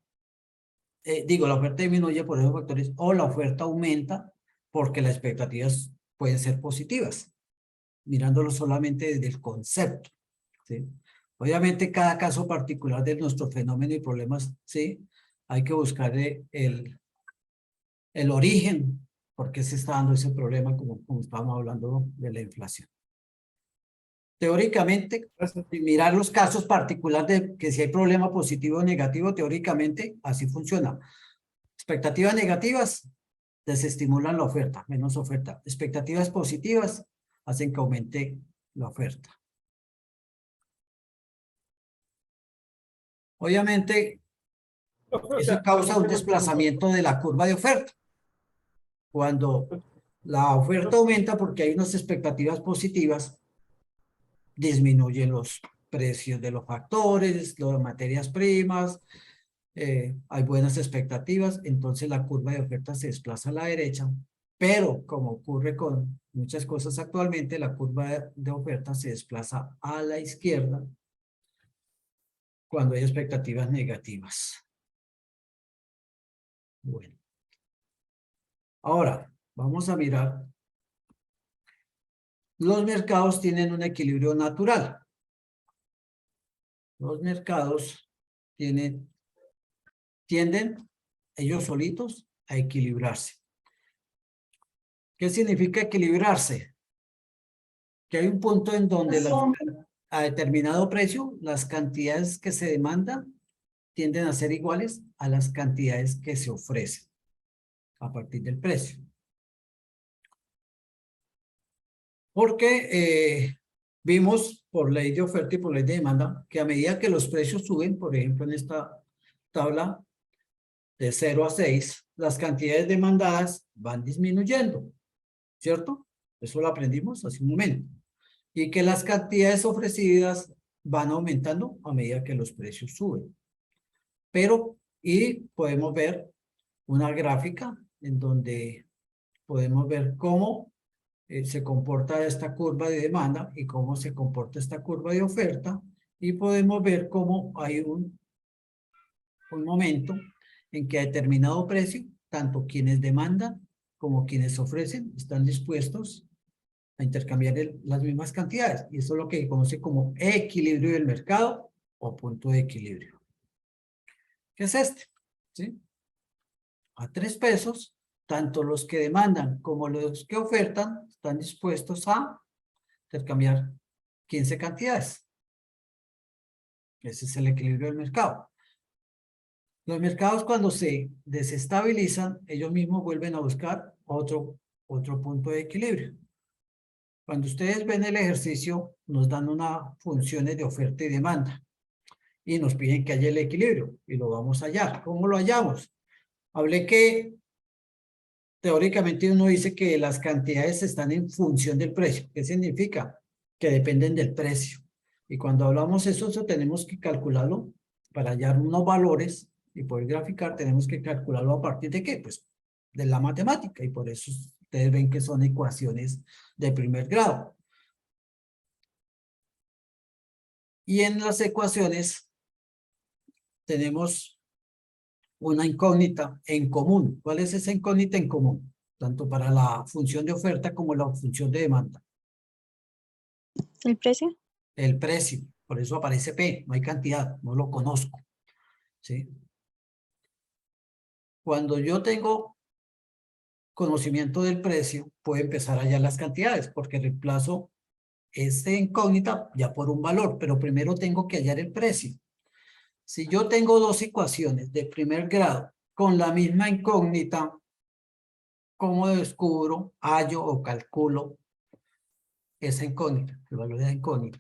la oferta disminuye por esos factores, o la oferta aumenta porque las expectativas pueden ser positivas, mirándolo solamente desde el concepto, ¿sí? Obviamente cada caso particular de nuestro fenómeno y problemas, ¿sí? Hay que buscar el origen, por qué se está dando ese problema como estábamos hablando de la inflación. Teóricamente, mirar los casos particulares de que si hay problema positivo o negativo, teóricamente así funciona. Expectativas negativas desestimulan la oferta, menos oferta. Expectativas positivas hacen que aumente la oferta. Obviamente, eso causa un desplazamiento de la curva de oferta. Cuando la oferta aumenta porque hay unas expectativas positivas, disminuyen los precios de los factores, las materias primas, hay buenas expectativas, entonces la curva de oferta se desplaza a la derecha Pero como ocurre con muchas cosas actualmente, la curva de oferta se desplaza a la izquierda cuando hay expectativas negativas. Bueno. Ahora, vamos a mirar. Los mercados tienen un equilibrio natural. Los mercados tienden ellos solitos a equilibrarse. ¿Qué significa equilibrarse? Que hay un punto en donde a determinado precio, las cantidades que se demandan tienden a ser iguales a las cantidades que se ofrecen a partir del precio. Porque vimos por ley de oferta y por ley de demanda que a medida que los precios suben, por ejemplo en esta tabla de 0 a 6, las cantidades demandadas van disminuyendo, ¿cierto? Eso lo aprendimos hace un momento. Y que las cantidades ofrecidas van aumentando a medida que los precios suben. Y podemos ver una gráfica en donde podemos ver cómo se comporta esta curva de demanda y cómo se comporta esta curva de oferta, y podemos ver cómo hay un momento en que a determinado precio, tanto quienes demandan como quienes ofrecen están dispuestos a intercambiar las mismas cantidades, y eso es lo que se conoce como equilibrio del mercado o punto de equilibrio. ¿Qué es este? ¿Sí? A 3 pesos, tanto los que demandan como los que ofertan están dispuestos a intercambiar 15 cantidades. Ese es el equilibrio del mercado. Los mercados, cuando se desestabilizan, ellos mismos vuelven a buscar otro punto de equilibrio. Cuando ustedes ven el ejercicio, nos dan unas funciones de oferta y demanda y nos piden que haya el equilibrio y lo vamos a hallar. ¿Cómo lo hallamos? Hablé que teóricamente uno dice que las cantidades están en función del precio. ¿Qué significa? Que dependen del precio. Y cuando hablamos eso tenemos que calcularlo para hallar unos valores y poder graficar. Tenemos que calcularlo a partir de ¿qué? Pues de la matemática, y por eso ustedes ven que son ecuaciones de primer grado. Y en las ecuaciones tenemos una incógnita en común. ¿Cuál es esa incógnita en común? Tanto para la función de oferta como la función de demanda. ¿El precio? El precio. Por eso aparece P. No hay cantidad. No lo conozco. ¿Sí? Cuando yo tengo conocimiento del precio, puedo empezar a hallar las cantidades, porque reemplazo esta incógnita ya por un valor, pero primero tengo que hallar el precio. Si yo tengo dos ecuaciones de primer grado con la misma incógnita, ¿cómo descubro, hallo o calculo esa incógnita, el valor de la incógnita?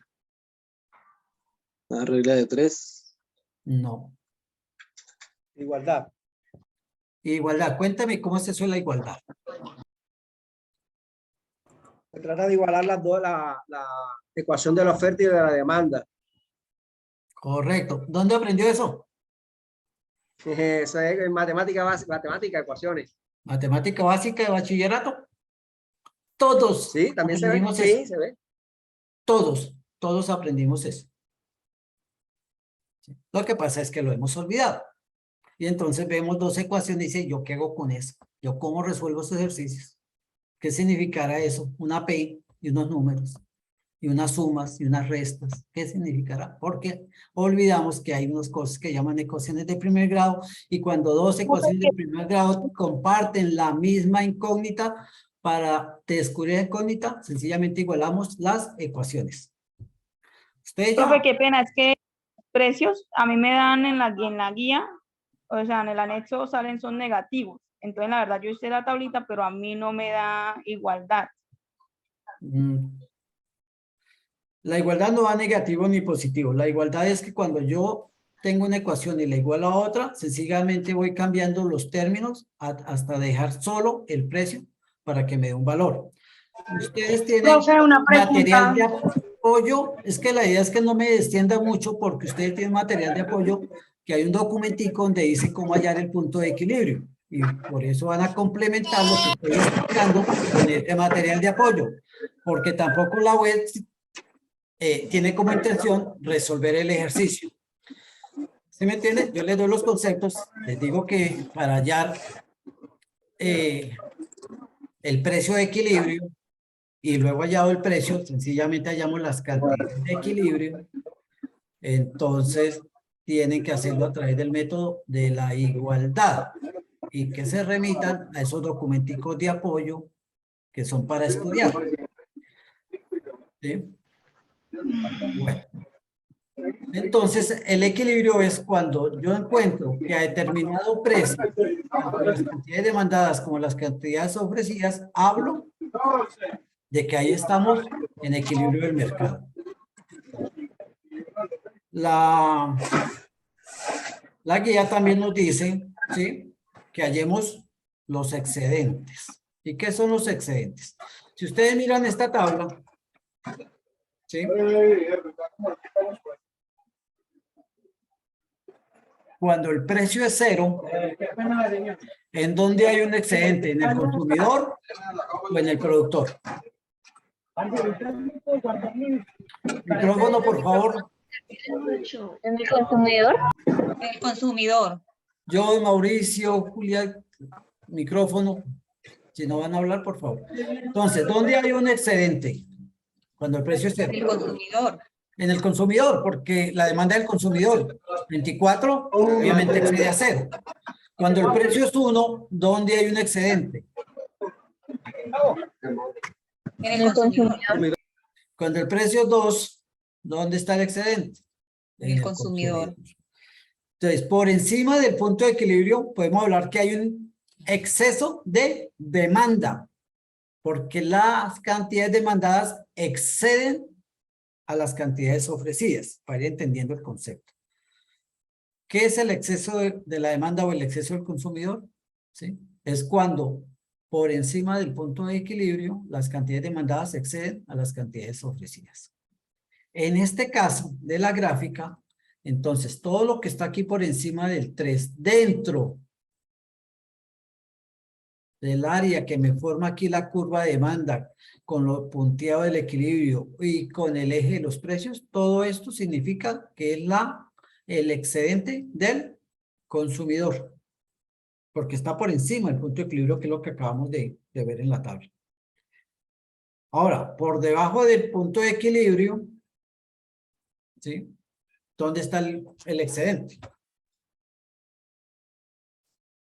La regla de 3. No. Igualdad. Igualdad. Cuéntame cómo es eso de la igualdad. Se trata de igualar las dos, la ecuación de la oferta y de la demanda. Correcto. ¿Dónde aprendió eso? Eso es en matemática básica, matemática, ecuaciones. Matemática básica de bachillerato. Todos. Sí, también se ve. aprendimos Sí, eso. se ve. Todos aprendimos eso. Lo que pasa es que lo hemos olvidado. Y entonces vemos dos ecuaciones y dice, ¿yo qué hago con eso? ¿Yo cómo resuelvo esos ejercicios? ¿Qué significará eso? Una P y unos números, y unas sumas y unas restas. ¿Qué significará? Porque olvidamos que hay unas cosas que llaman ecuaciones de primer grado, y cuando dos ecuaciones de primer grado comparten la misma incógnita, para descubrir la incógnita, sencillamente igualamos las ecuaciones. Ustedes ya... Profe, qué pena, es que precios a mí me dan en la guía, o sea, en el anexo son negativos. Entonces, la verdad, yo hice la tablita, pero a mí no me da igualdad. La igualdad no va negativo ni positivo. La igualdad es que cuando yo tengo una ecuación y la igualo a otra, sencillamente voy cambiando los términos hasta dejar solo el precio para que me dé un valor. Ustedes tienen material de apoyo. Es que la idea es que no me extienda mucho, porque ustedes tienen material de apoyo, que hay un documentico donde dice cómo hallar el punto de equilibrio. Y por eso van a complementar lo que estoy explicando con este material de apoyo, porque tampoco la web tiene como intención resolver el ejercicio. ¿Sí me entienden? Yo les doy los conceptos, les digo que para hallar el precio de equilibrio y luego hallado el precio, sencillamente hallamos las cantidades de equilibrio, entonces tienen que hacerlo a través del método de la igualdad y que se remitan a esos documenticos de apoyo que son para estudiar. ¿Sí? Bueno. Entonces, el equilibrio es cuando yo encuentro que a determinado precio, tanto las cantidades demandadas como las cantidades ofrecidas, hablo de que ahí estamos en equilibrio del mercado. La guía también nos dice, ¿sí?, que hallemos los excedentes. ¿Y qué son los excedentes? Si ustedes miran esta tabla, ¿sí?, cuando el precio es cero, ¿en dónde hay un excedente? ¿En el consumidor o en el productor? Micrófono, por favor. ¿En el consumidor? El consumidor. Yo, Mauricio, Julia, micrófono. Si no van a hablar, por favor. Entonces, ¿dónde hay un excedente? Cuando el precio es cero. El consumidor. En el consumidor, porque la demanda del consumidor, 24, obviamente excede a cero. Cuando el precio es 1, ¿dónde hay un excedente? En el consumidor. Cuando el precio es 2, ¿dónde está el excedente? En el consumidor. Entonces, por encima del punto de equilibrio, podemos hablar que hay un exceso de demanda, porque las cantidades demandadas exceden a las cantidades ofrecidas, para ir entendiendo el concepto. ¿Qué es el exceso de la demanda o el exceso del consumidor? ¿Sí? Es cuando por encima del punto de equilibrio las cantidades demandadas exceden a las cantidades ofrecidas. En este caso de la gráfica, entonces todo lo que está aquí por encima del 3, dentro del área que me forma aquí la curva de demanda, con lo punteado del equilibrio y con el eje de los precios, todo esto significa que es el excedente del consumidor, porque está por encima del punto de equilibrio, que es lo que acabamos de ver en la tabla. Ahora, por debajo del punto de equilibrio, ¿sí?, ¿dónde está el excedente?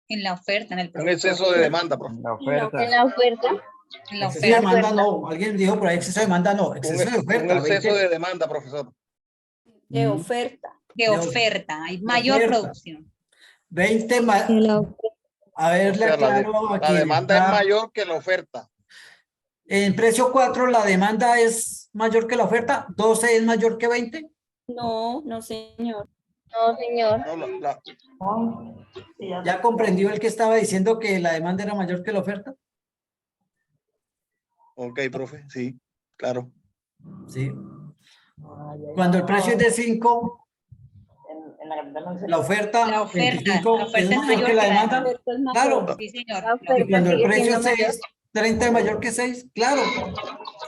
En la oferta, en el Un producto. exceso de demanda, profe. En la oferta. En la Exceso de oferta. demanda no. Alguien dijo por ahí exceso de demanda no. Exceso de oferta. Un exceso 20. de demanda, profesor. De oferta. De oferta. Hay mayor oferta. producción. 20 más. A ver, O sea, la demanda es mayor que la oferta. En precio 4 la demanda es mayor que la oferta. 12 es mayor que 20. No, no, señor. No, señor. No, ¿Ya comprendió el que estaba diciendo que la demanda era mayor que la oferta? ok, profe, sí, claro. Sí. Cuando el precio es de 5, la oferta 25 es mayor que la demanda. Claro. Sí, señor. Y cuando el precio es 6, 30 es mayor que 6. Claro.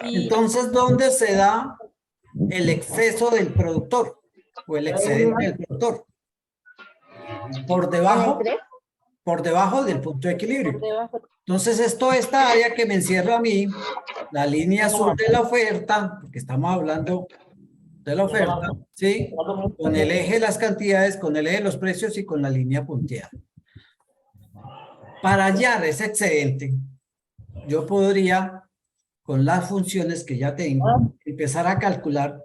Entonces, ¿dónde se da el exceso del productor o el excedente del productor? Por debajo del punto de equilibrio. Entonces, esta área que me encierra a mí, la línea azul de la oferta, porque estamos hablando de la oferta, ¿sí?, con el eje de las cantidades, con el eje de los precios y con la línea punteada. Para hallar ese excedente, yo podría, con las funciones que ya tengo, empezar a calcular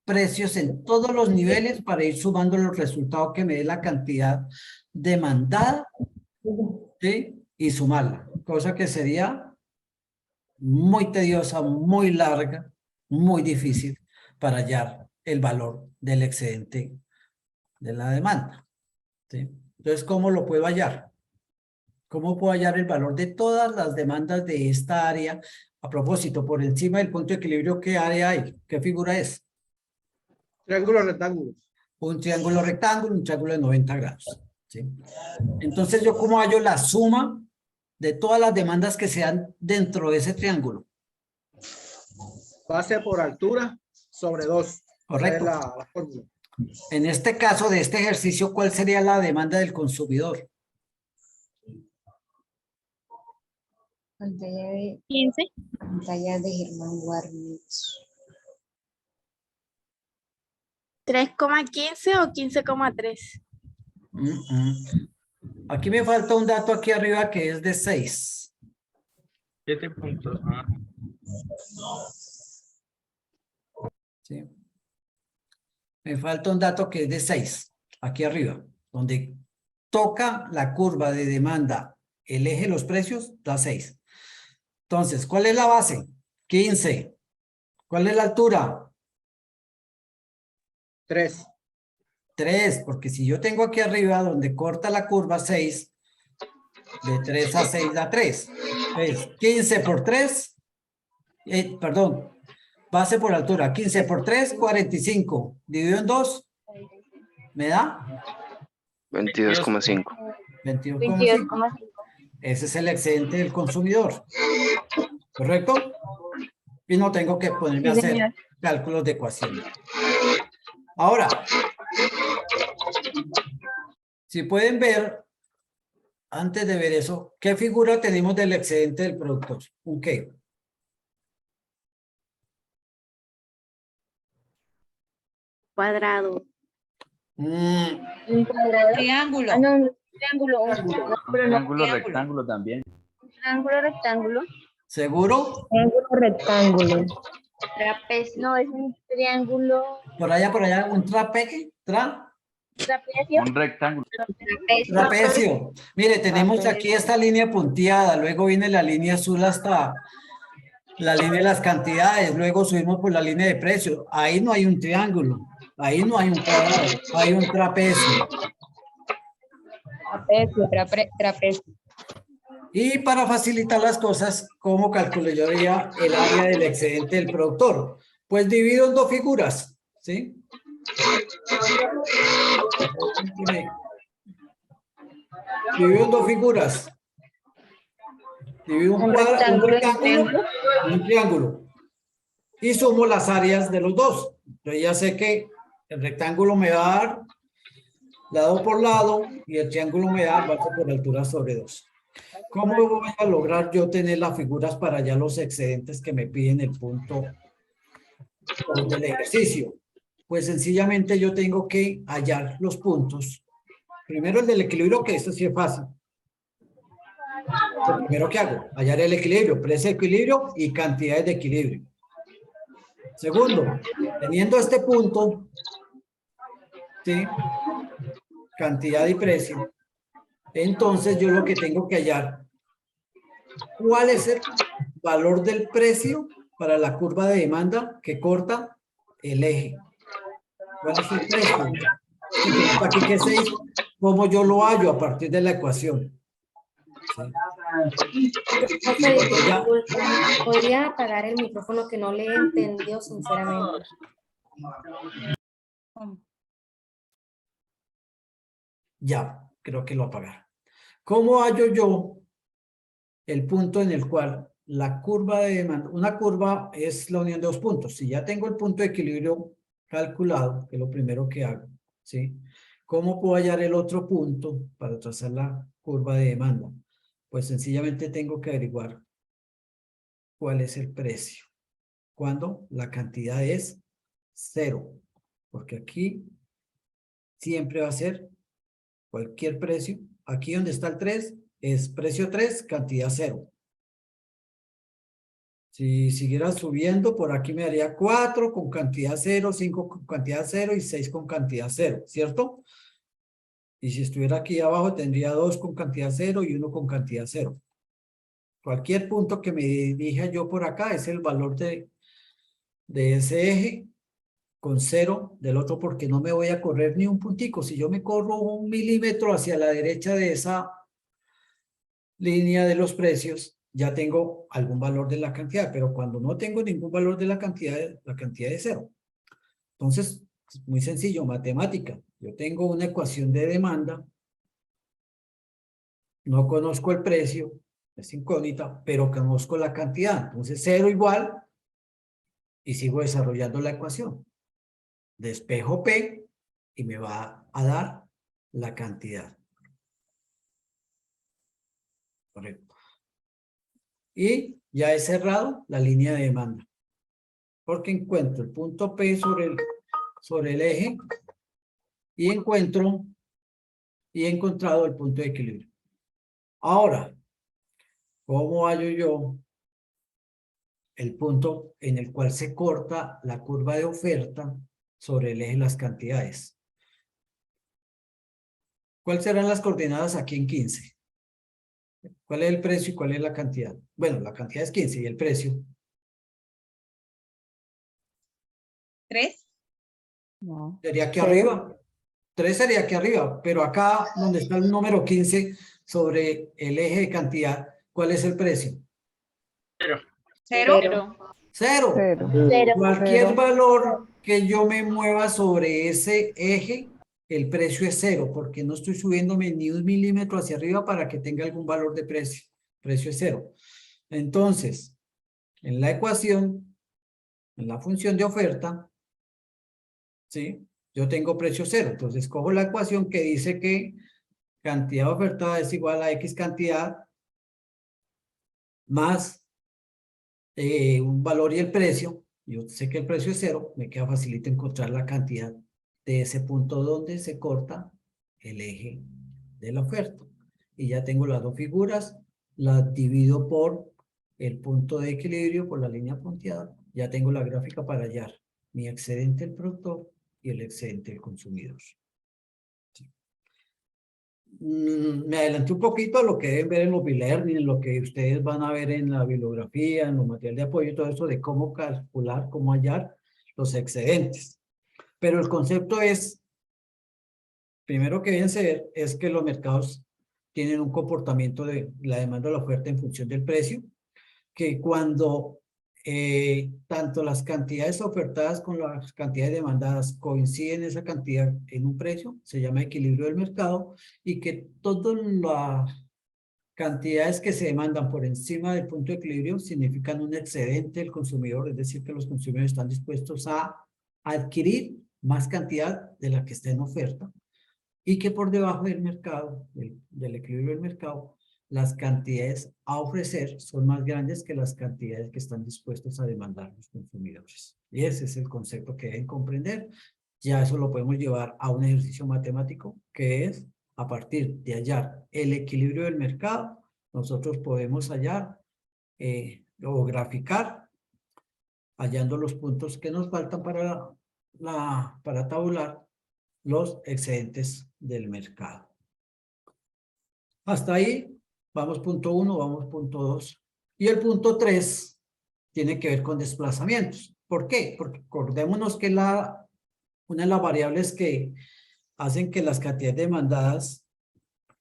precios en todos los niveles para ir sumando los resultados que me dé la cantidad demandada, ¿sí?, y sumarla, cosa que sería muy tediosa, muy larga, muy difícil para hallar el valor del excedente de la demanda, ¿sí? Entonces, ¿cómo lo puedo hallar? ¿Cómo puedo hallar el valor de todas las demandas de esta área? A propósito, por encima del punto de equilibrio, ¿qué área hay? ¿Qué figura es? Triángulo rectángulo. Un triángulo rectángulo, un triángulo de 90 grados. ¿sí? Entonces, ¿yo cómo hallo la suma de todas las demandas que sean dentro de ese triángulo? Base por altura sobre 2. Correcto. La fórmula. En este caso de este ejercicio, ¿cuál sería la demanda del consumidor? Pantalla de 15. pantalla de Germán Warnich. 3,15 o 15,3. Aquí me falta un dato aquí arriba que es de 6. 7 puntos. ¿Sí? Me falta un dato que es de 6, aquí arriba, donde toca la curva de demanda, el eje de los precios, da 6. Entonces, ¿cuál es la base? 15. ¿Cuál es la altura? 3. 3, porque si yo tengo aquí arriba donde corta la curva 6, de 3 a 6 da 3. Es 15 por 3, perdón, base por altura, 15 por 3, 45. Dividido en 2, ¿me da? 22,5. 22,5. Ese es el excedente del consumidor. ¿Correcto? Y no tengo que ponerme a hacer cálculos de ecuación. Ahora, si pueden ver, antes de ver eso, ¿qué figura tenemos del excedente del productor? ¿Un qué? Cuadrado. Un cuadrado. Triángulo. Ah, no, un triángulo. Pero no Triángulo, rectángulo también. triángulo, rectángulo. ¿Seguro? Triángulo, rectángulo. Trapecio. No, es un triángulo. Por allá, un trapecio. Trapecio. Un rectángulo. Trapecio. Mire, tenemos aquí esta línea punteada, luego viene la línea azul hasta la línea de las cantidades, luego subimos por la línea de precios. Ahí no hay un triángulo, ahí no hay un cuadrado, hay un trapecio. Trapecio. Y para facilitar las cosas, ¿cómo calculo yo el área del excedente del productor? Pues divido en 2 figuras, ¿sí? Divido en 2 figuras. Divido un rectángulo y un triángulo. Y sumo las áreas de los dos. Yo ya sé que el rectángulo me va a dar lado por lado y el triángulo me da base por altura sobre 2. ¿Cómo voy a lograr yo tener las figuras para ya los excedentes que me piden el punto del ejercicio? Pues sencillamente yo tengo que hallar los puntos. Primero el del equilibrio, que esto sí es fácil. Lo primero que hago, hallar el equilibrio, precio de equilibrio y cantidades de equilibrio. Segundo, teniendo este punto, ¿sí? Cantidad y precio, entonces yo lo que tengo que hallar, ¿cuál es el valor del precio para la curva de demanda que corta el eje? ¿Cuál es el precio? Aquí que 6, ¿cómo yo lo hallo a partir de la ecuación? ¿Sí? ¿Podría apagar el micrófono que no le he entendido sinceramente? Ya, creo que lo apagaron. ¿Cómo hallo yo el punto en el cual la curva de demanda, una curva es la unión de 2 puntos? Si ya tengo el punto de equilibrio calculado, que es lo primero que hago, ¿sí? ¿Cómo puedo hallar el otro punto para trazar la curva de demanda? Pues sencillamente tengo que averiguar cuál es el precio. Cuando la cantidad es 0, porque aquí siempre va a ser cualquier precio. Aquí donde está el 3 es precio 3, cantidad 0. Si siguiera subiendo, por aquí me daría 4 con cantidad 0, 5 con cantidad 0 y 6 con cantidad 0, ¿cierto? Y si estuviera aquí abajo, tendría 2 con cantidad 0 y 1 con cantidad 0. Cualquier punto que me dirija yo por acá es el valor de ese eje con 0 del otro, porque no me voy a correr ni un puntico. Si yo me corro 1 milímetro hacia la derecha de esa línea de los precios, ya tengo algún valor de la cantidad, pero cuando no tengo ningún valor de la cantidad es 0. Entonces, muy sencillo, matemática. Yo tengo una ecuación de demanda No conozco el precio, es incógnita, pero conozco la cantidad. Entonces, 0 igual, y sigo desarrollando la ecuación. Despejo P y me va a dar la cantidad. Correcto. Y ya he cerrado la línea de demanda. Porque encuentro el punto P sobre el eje y he encontrado el punto de equilibrio. Ahora, ¿cómo hallo yo el punto en el cual se corta la curva de oferta sobre el eje de las cantidades? ¿Cuáles serán las coordenadas aquí en 15? ¿Cuál es el precio y cuál es la cantidad? Bueno, la cantidad es 15 y el precio. 3. No. Sería aquí arriba. 3 sería aquí arriba, pero acá donde está el número 15 sobre el eje de cantidad, ¿cuál es el precio? 0. 0. Cualquier valor que yo me mueva sobre ese eje, el precio es 0, porque no estoy subiéndome ni 1 milímetro hacia arriba para que tenga algún valor de precio. Precio es 0. Entonces, en la ecuación, en la función de oferta, ¿sí? Yo tengo precio 0. Entonces, cojo la ecuación que dice que cantidad ofertada es igual a X cantidad más un valor y el precio. Yo sé que el precio es 0, me queda facilito encontrar la cantidad de ese punto donde se corta el eje de la oferta. Y ya tengo las dos figuras, las divido por el punto de equilibrio, por la línea punteada. Ya tengo la gráfica para hallar mi excedente del productor y el excedente del consumidor. Sí. Me adelanté un poquito a lo que deben ver en los e-learning, en lo que ustedes van a ver en la bibliografía, en los materiales de apoyo y todo eso de cómo calcular, cómo hallar los excedentes. Pero el concepto es, primero que deben saber, es que los mercados tienen un comportamiento de la demanda y la oferta en función del precio, que cuando tanto las cantidades ofertadas con las cantidades demandadas coinciden esa cantidad en un precio, se llama equilibrio del mercado, y que todas las cantidades que se demandan por encima del punto de equilibrio significan un excedente del consumidor, es decir, que los consumidores están dispuestos a adquirir más cantidad de la que está en oferta, y que por debajo del mercado, del equilibrio del mercado, las cantidades a ofrecer son más grandes que las cantidades que están dispuestos a demandar los consumidores. Y ese es el concepto que deben comprender. Ya eso lo podemos llevar a un ejercicio matemático, que es, a partir de hallar el equilibrio del mercado, nosotros podemos hallar o graficar, hallando los puntos que nos faltan para tabular los excedentes del mercado. Hasta ahí. Vamos punto 1, vamos punto 2. Y el punto 3 tiene que ver con desplazamientos. ¿Por qué? Porque acordémonos que una de las variables que hacen que las cantidades demandadas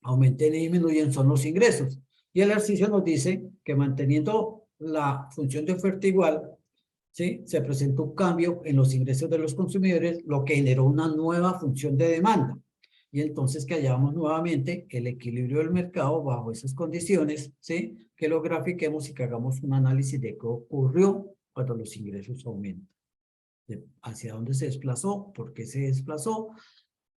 aumenten y disminuyen son los ingresos. Y el ejercicio nos dice que manteniendo la función de oferta igual, ¿sí? Se presentó un cambio en los ingresos de los consumidores, lo que generó una nueva función de demanda. Y entonces que hallamos nuevamente el equilibrio del mercado bajo esas condiciones, ¿sí? Que lo grafiquemos y que hagamos un análisis de qué ocurrió cuando los ingresos aumentan. Hacia dónde se desplazó, por qué se desplazó,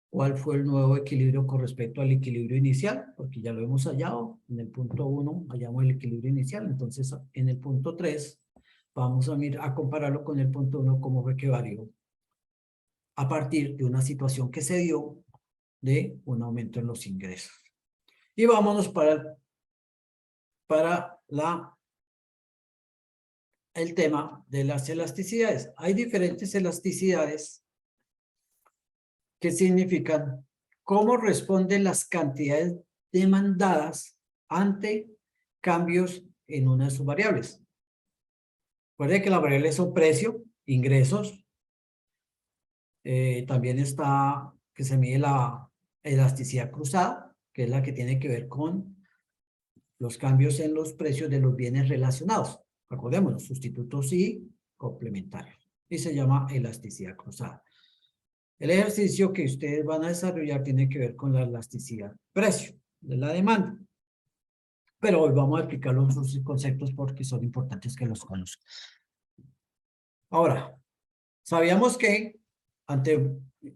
cuál fue el nuevo equilibrio con respecto al equilibrio inicial, porque ya lo hemos hallado. En el punto 1 hallamos el equilibrio inicial, entonces en el punto 3 vamos a compararlo con el punto 1, cómo fue que varió a partir de una situación que se dio de un aumento en los ingresos. Y vámonos para el tema de las elasticidades. Hay diferentes elasticidades que significan cómo responden las cantidades demandadas ante cambios en una de sus variables. Recuerden que las variables son precio, ingresos, también está que se mide la elasticidad cruzada, que es la que tiene que ver con los cambios en los precios de los bienes relacionados. Recordémonos, sustitutos y complementarios. Y se llama elasticidad cruzada. El ejercicio que ustedes van a desarrollar tiene que ver con la elasticidad precio de la demanda. Pero hoy vamos a explicar los otros conceptos porque son importantes que los conozcan. Ahora, sabíamos que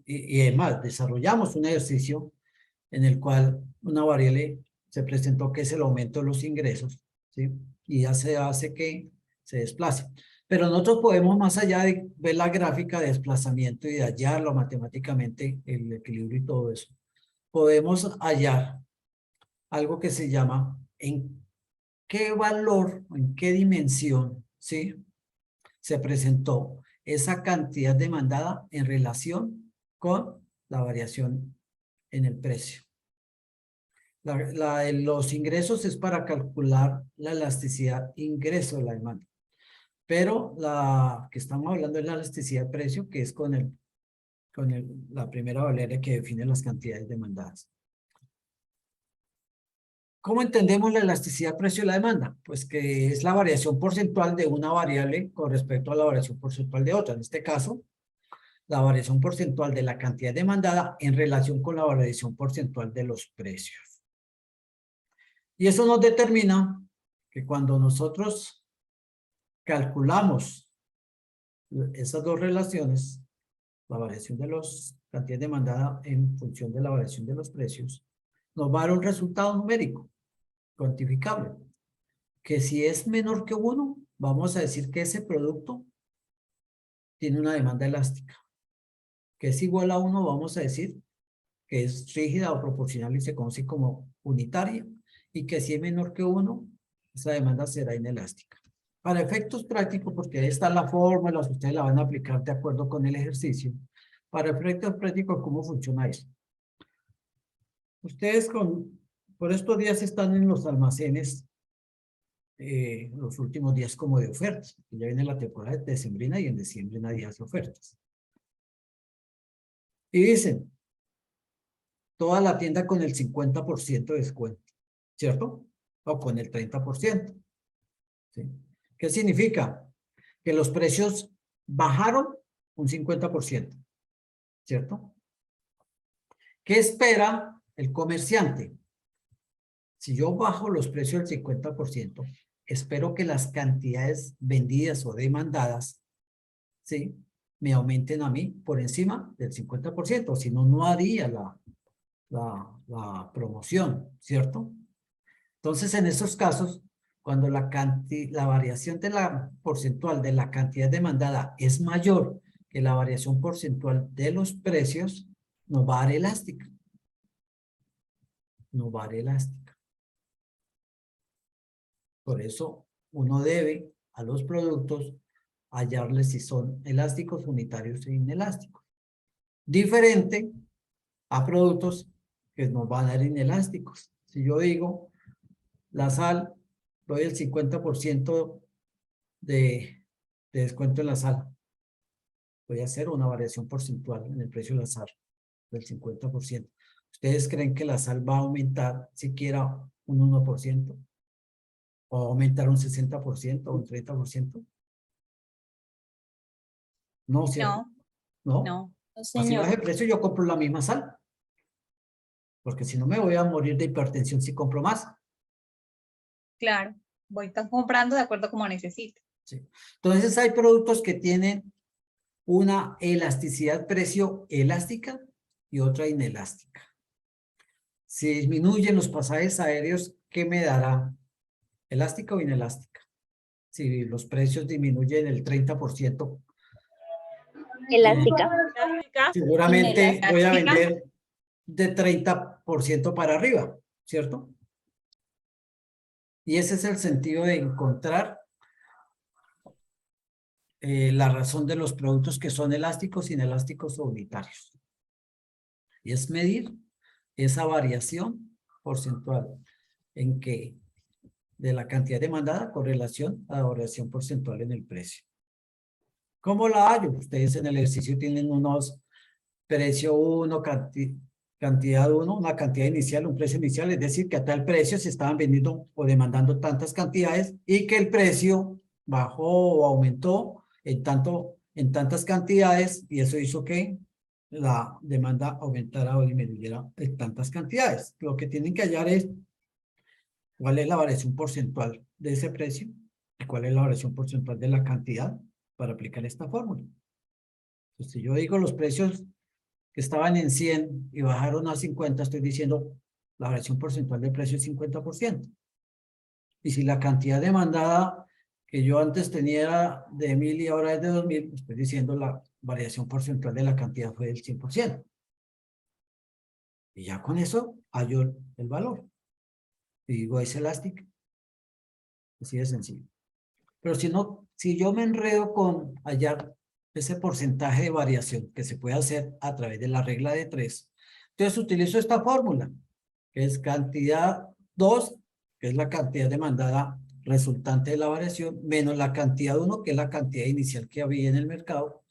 y además desarrollamos un ejercicio en el cual una variable se presentó que es el aumento de los ingresos, ¿sí? Y ya se hace que se desplace. Pero nosotros podemos, más allá de ver la gráfica de desplazamiento y de hallarlo matemáticamente, el equilibrio y todo eso, podemos hallar algo que se llama en qué valor, en qué dimensión, ¿sí? Se presentó esa cantidad demandada en relación con la variación en el precio. La de los ingresos es para calcular la elasticidad ingreso de la demanda. Pero la que estamos hablando es la elasticidad de precio, que es la primera variable que define las cantidades demandadas. ¿Cómo entendemos la elasticidad de precio de la demanda? Pues que es la variación porcentual de una variable con respecto a la variación porcentual de otra. En este caso, la variación porcentual de la cantidad demandada en relación con la variación porcentual de los precios. Y eso nos determina que cuando nosotros calculamos esas dos relaciones, la variación de las cantidades demandadas en función de la variación de los precios, nos va a dar un resultado numérico, cuantificable, que si es menor que 1, vamos a decir que ese producto tiene una demanda elástica. Que es igual a 1, vamos a decir que es rígida o proporcional y se conoce como unitaria, y que si es menor que 1, esa demanda será inelástica. Para efectos prácticos, porque ahí está la fórmula, ustedes la van a aplicar de acuerdo con el ejercicio. Para efectos prácticos, ¿cómo funciona eso? Ustedes por estos días están en los almacenes, los últimos días como de ofertas. Ya viene la temporada de decembrina y en diciembre nadie hace ofertas. Y dicen, toda la tienda con el 50% de descuento, ¿cierto? O con el 30%. ¿Sí? ¿Qué significa? Que los precios bajaron un 50%, ¿cierto? ¿Qué espera el comerciante? Si yo bajo los precios del 50%, espero que las cantidades vendidas o demandadas, ¿sí?, me aumenten a mí por encima del 50%, si no, no haría la promoción, ¿cierto? Entonces, en esos casos, cuando la variación de la porcentual de la cantidad demandada es mayor que la variación porcentual de los precios, nos va a dar elástica. Nos va a dar elástica. Por eso, uno debe a los productos hallarles si son elásticos, unitarios e inelásticos. Diferente a productos que nos van a dar inelásticos. Si yo digo, la sal, doy el 50% de descuento en la sal, voy a hacer una variación porcentual en el precio de la sal del 50%. ¿Ustedes creen que la sal va a aumentar siquiera un 1%? ¿O aumentar un 60% o un 30%? No, ¿cierto? No. No, Así baja el precio, yo compro la misma sal. Porque si no me voy a morir de hipertensión si compro más. Claro, voy comprando de acuerdo como necesito. Sí. Entonces hay productos que tienen una elasticidad precio elástica y otra inelástica. Si disminuyen los pasajes aéreos, ¿qué me dará? ¿Elástica o inelástica? Si los precios disminuyen el 30%. Elástica. Seguramente voy a vender de 30% para arriba, ¿cierto? Y ese es el sentido de encontrar la razón de los productos que son elásticos, inelásticos o unitarios. Y es medir esa variación porcentual en que de la cantidad demandada con relación a la variación porcentual en el precio. ¿Cómo la hallo? Ustedes en el ejercicio tienen unos precio 1, cantidad 1, una cantidad inicial, un precio inicial, es decir, que a tal precio se estaban vendiendo o demandando tantas cantidades y que el precio bajó o aumentó en tantas cantidades y eso hizo que la demanda aumentara o disminuyera en tantas cantidades. Lo que tienen que hallar es cuál es la variación porcentual de ese precio y cuál es la variación porcentual de la cantidad para aplicar esta fórmula. Entonces, si yo digo los precios que estaban en 100 y bajaron a 50, estoy diciendo la variación porcentual del precio es 50%. Y si la cantidad demandada que yo antes tenía era de 1000 y ahora es de 2000, estoy diciendo la variación porcentual de la cantidad fue del 100%. Y ya con eso hallo el valor. Y digo, es elástico. Así de sencillo. Pero si no, si yo me enredo con hallar ese porcentaje de variación que se puede hacer a través de la regla de 3, entonces utilizo esta fórmula, que es cantidad 2, que es la cantidad demandada resultante de la variación, menos la cantidad 1, que es la cantidad inicial que había en el mercado,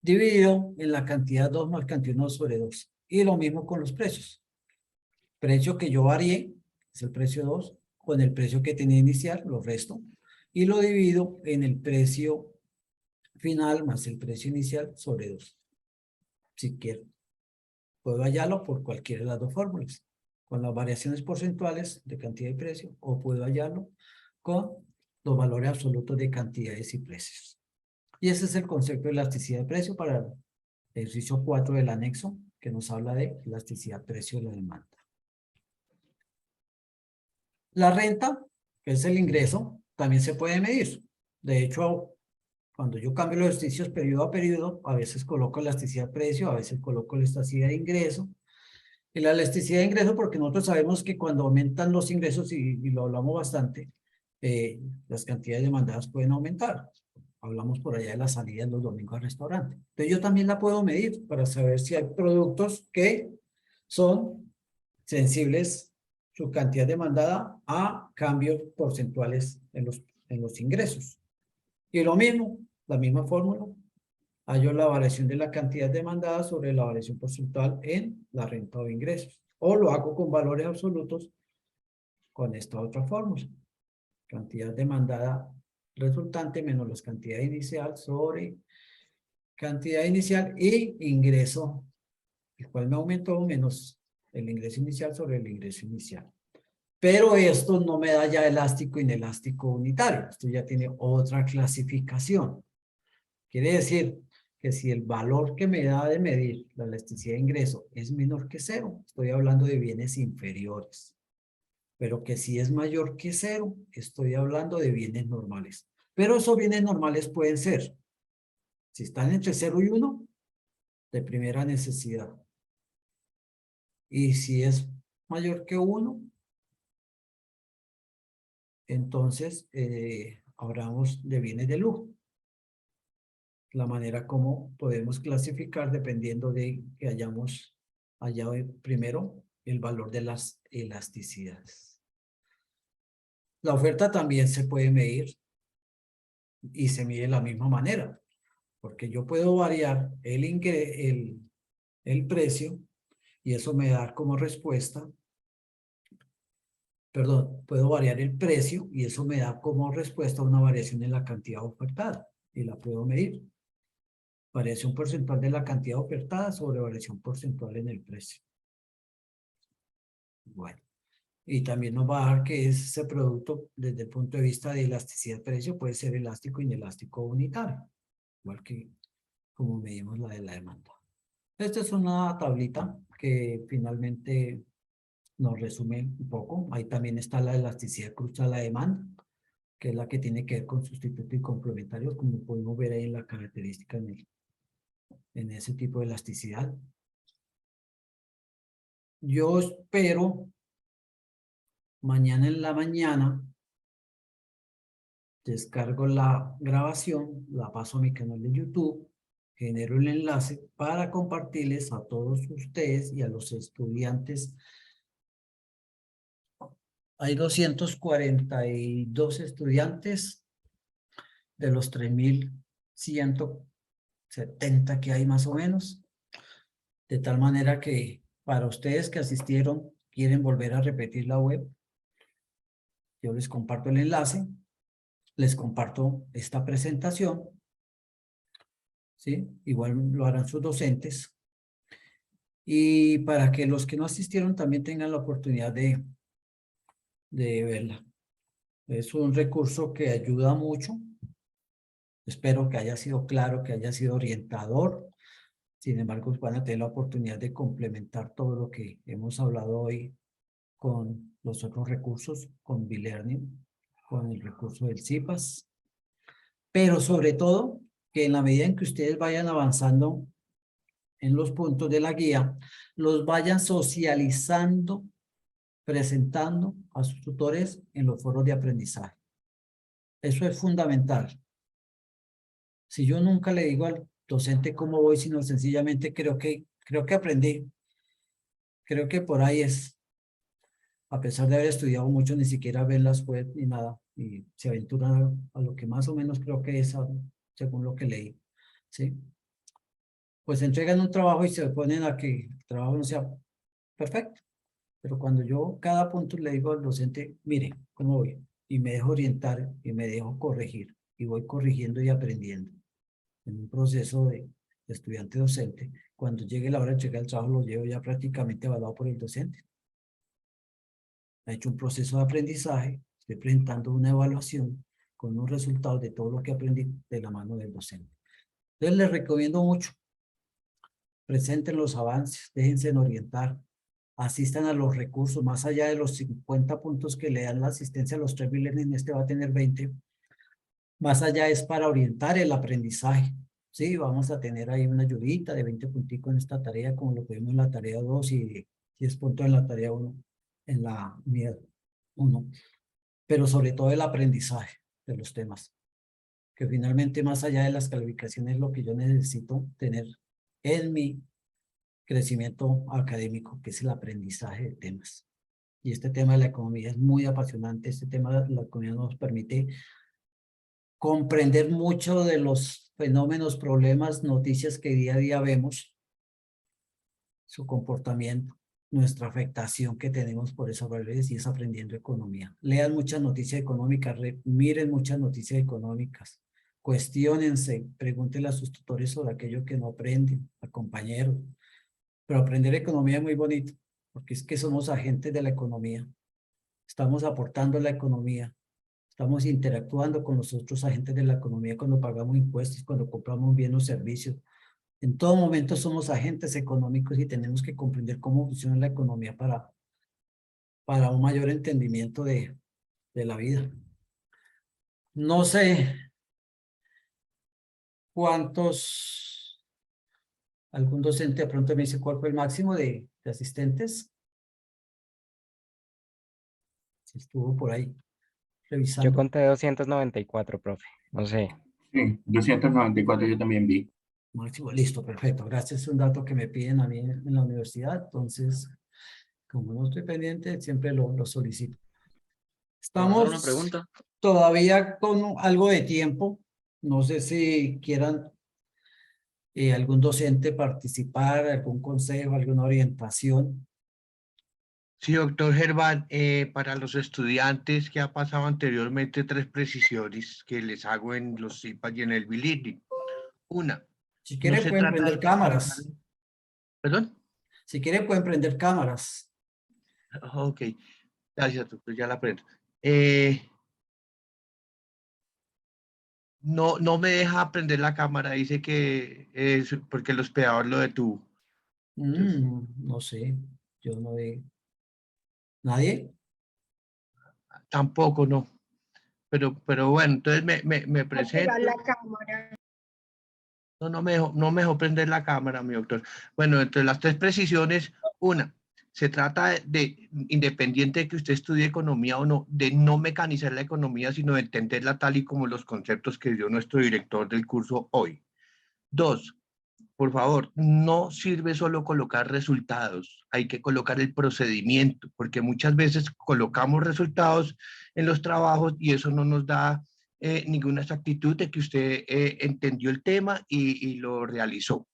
dividido en la cantidad 2 más cantidad 1 sobre 2. Y lo mismo con los precios. Precio que yo varié, es el precio 2, con el precio que tenía inicial, lo resto, y lo divido en el precio final más el precio inicial sobre 2. Si quiero, puedo hallarlo por cualquiera de las dos fórmulas, con las variaciones porcentuales de cantidad y precio, o puedo hallarlo con los valores absolutos de cantidades y precios. Y ese es el concepto de elasticidad de precio para el ejercicio 4 del anexo, que nos habla de elasticidad de precio de la demanda. La renta, que es el ingreso, también se puede medir. De hecho, cuando yo cambio los ejercicios periodo a periodo, a veces coloco elasticidad de precio, a veces coloco elasticidad de ingreso. Y la elasticidad de ingreso, porque nosotros sabemos que cuando aumentan los ingresos, y lo hablamos bastante, las cantidades demandadas pueden aumentar. Hablamos por allá de la salida los domingos al restaurante. Entonces yo también la puedo medir para saber si hay productos que son sensibles su cantidad demandada a cambios porcentuales en los ingresos. Y lo mismo, la misma fórmula, hallo la variación de la cantidad demandada sobre la variación porcentual en la renta o ingresos. O lo hago con valores absolutos con esta otra fórmula. Cantidad demandada resultante menos la cantidad inicial sobre cantidad inicial y ingreso, el cual me aumentó, menos el ingreso inicial sobre el ingreso inicial. Pero esto no me da ya elástico inelástico unitario. Esto ya tiene otra clasificación. Quiere decir que si el valor que me da de medir la elasticidad de ingreso es menor que 0, estoy hablando de bienes inferiores. Pero que si es mayor que 0, estoy hablando de bienes normales. Pero esos bienes normales pueden ser, si están entre 0 y 1, de primera necesidad. Y si es mayor que 1, entonces hablamos de bienes de lujo. La manera como podemos clasificar dependiendo de que hayamos hallado primero el valor de las elasticidades. La oferta también se puede medir y se mide de la misma manera, porque yo puedo variar el precio y eso me da como respuesta, perdón, puedo variar el precio y eso me da como respuesta una variación en la cantidad ofertada y la puedo medir. Variación porcentual de la cantidad ofertada sobre variación porcentual en el precio. Bueno, y también nos va a dar que ese producto desde el punto de vista de elasticidad de precio puede ser elástico e inelástico unitario, igual que como medimos la de la demanda. Esta es una tablita que finalmente nos resume un poco. Ahí también está la elasticidad cruzada a la demanda, que es la que tiene que ver con sustitutos y complementarios, como podemos ver ahí en la característica en ese tipo de elasticidad. Yo espero mañana en la mañana descargo la grabación, la paso a mi canal de YouTube, genero el enlace para compartirles a todos ustedes y a los estudiantes. Hay 242 estudiantes de los 3170 que hay más o menos, de tal manera que para ustedes que asistieron, quieren volver a repetir la web, yo les comparto el enlace, les comparto esta presentación, ¿sí? Igual lo harán sus docentes, y para que los que no asistieron también tengan la oportunidad de de verla. Es un recurso que ayuda mucho. Espero que haya sido claro, que haya sido orientador. Sin embargo, van a tener la oportunidad de complementar todo lo que hemos hablado hoy con los otros recursos, con B-Learning, con el recurso del CIPAS. Pero sobre todo, que en la medida en que ustedes vayan avanzando en los puntos de la guía, los vayan socializando, presentando a sus tutores en los foros de aprendizaje. Eso es fundamental. Si yo nunca le digo al docente cómo voy, sino sencillamente creo que aprendí. Creo que por ahí es. A pesar de haber estudiado mucho, ni siquiera ven las web ni nada. Y se aventuran a lo que más o menos creo que es, según lo que leí. ¿Sí? Pues entregan un trabajo y se ponen a que el trabajo no sea perfecto. Pero cuando yo cada punto le digo al docente, mire, ¿cómo voy? Y me dejo orientar y me dejo corregir. Y voy corrigiendo y aprendiendo. En un proceso de estudiante docente, cuando llegue la hora de entregar el trabajo, lo llevo ya prácticamente evaluado por el docente. Ha hecho un proceso de aprendizaje, estoy presentando una evaluación con unos resultados de todo lo que aprendí de la mano del docente. Entonces les recomiendo mucho. Presenten los avances, déjense en orientar, asistan a los recursos, más allá de los 50 puntos que le dan la asistencia a los 3 B-Learning, este va a tener 20. Más allá es para orientar el aprendizaje. Sí, vamos a tener ahí una ayudita de 20 punticos en esta tarea, como lo tuvimos en la tarea 2 y 10 puntos en la tarea 1, en la unidad 1. Pero sobre todo el aprendizaje de los temas. Que finalmente, más allá de las calificaciones, lo que yo necesito tener en mi crecimiento académico, que es el aprendizaje de temas. Y este tema de la economía es muy apasionante. Este tema de la economía nos permite comprender mucho de los fenómenos, problemas, noticias que día a día vemos, su comportamiento, nuestra afectación que tenemos por esas redes y es aprendiendo economía. Lean muchas noticias económicas, miren muchas noticias económicas, cuestiónense, pregúntenle a sus tutores sobre aquello que no aprenden, a compañeros. Pero aprender economía es muy bonito, porque es que somos agentes de la economía, estamos aportando a la economía. Estamos interactuando con los otros agentes de la economía cuando pagamos impuestos, cuando compramos bienes o servicios. En todo momento somos agentes económicos y tenemos que comprender cómo funciona la economía para un mayor entendimiento de la vida. No sé cuántos, algún docente de pronto me dice cuál fue el máximo de asistentes. Si estuvo por ahí. Revisando. Yo conté 294, profe. No sé. Sí, 294 yo también vi. Máximo, listo, perfecto. Gracias, es un dato que me piden a mí en la universidad, entonces, como no estoy pendiente, siempre lo solicito. Estamos una pregunta? todavía con algo de tiempo. No sé si quieran algún docente participar, algún consejo, alguna orientación. Sí, doctor Gerván, para los estudiantes que ha pasado anteriormente 3 precisiones que les hago en los CIPAS y en el B-Learning. Una. Si quieren pueden prender cámaras. ¿Perdón? Si quieren pueden prender cámaras. Ok, gracias, doctor, ya la prendo. No me deja prender la cámara, dice que es porque el hospedador lo detuvo. No sé, yo no veo. ¿Nadie? Tampoco, no. Pero bueno, entonces me presento. La cámara. No me dejó prender la cámara, mi doctor. Bueno, entre las 3 precisiones, una, se trata de, independiente de que usted estudie economía o no, de no mecanizar la economía, sino de entenderla tal y como los conceptos que dio nuestro director del curso hoy. 2, por favor, no sirve solo colocar resultados, hay que colocar el procedimiento, porque muchas veces colocamos resultados en los trabajos y eso no nos da ninguna exactitud de que usted entendió el tema y lo realizó.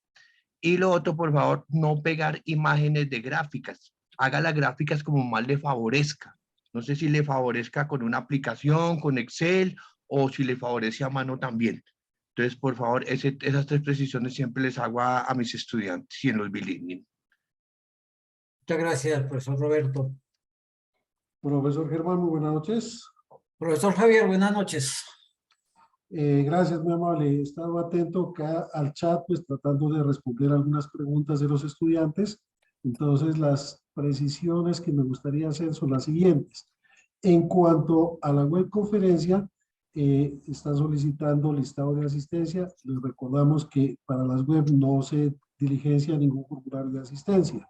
Y lo otro, por favor, no pegar imágenes de gráficas. Haga las gráficas como más le favorezca. No sé si le favorezca con una aplicación, con Excel, o si le favorece a mano también. Entonces, por favor, esas 3 precisiones siempre les hago a mis estudiantes y en los B-Learning. Muchas gracias, profesor Roberto. Profesor Germán, muy buenas noches. Profesor Javier, buenas noches. Gracias, muy amable. He estado atento acá al chat, pues tratando de responder algunas preguntas de los estudiantes. Entonces, las precisiones que me gustaría hacer son las siguientes. En cuanto a la webconferencia, está solicitando listado de asistencia. Les recordamos que para las web no se diligencia ningún formulario de asistencia.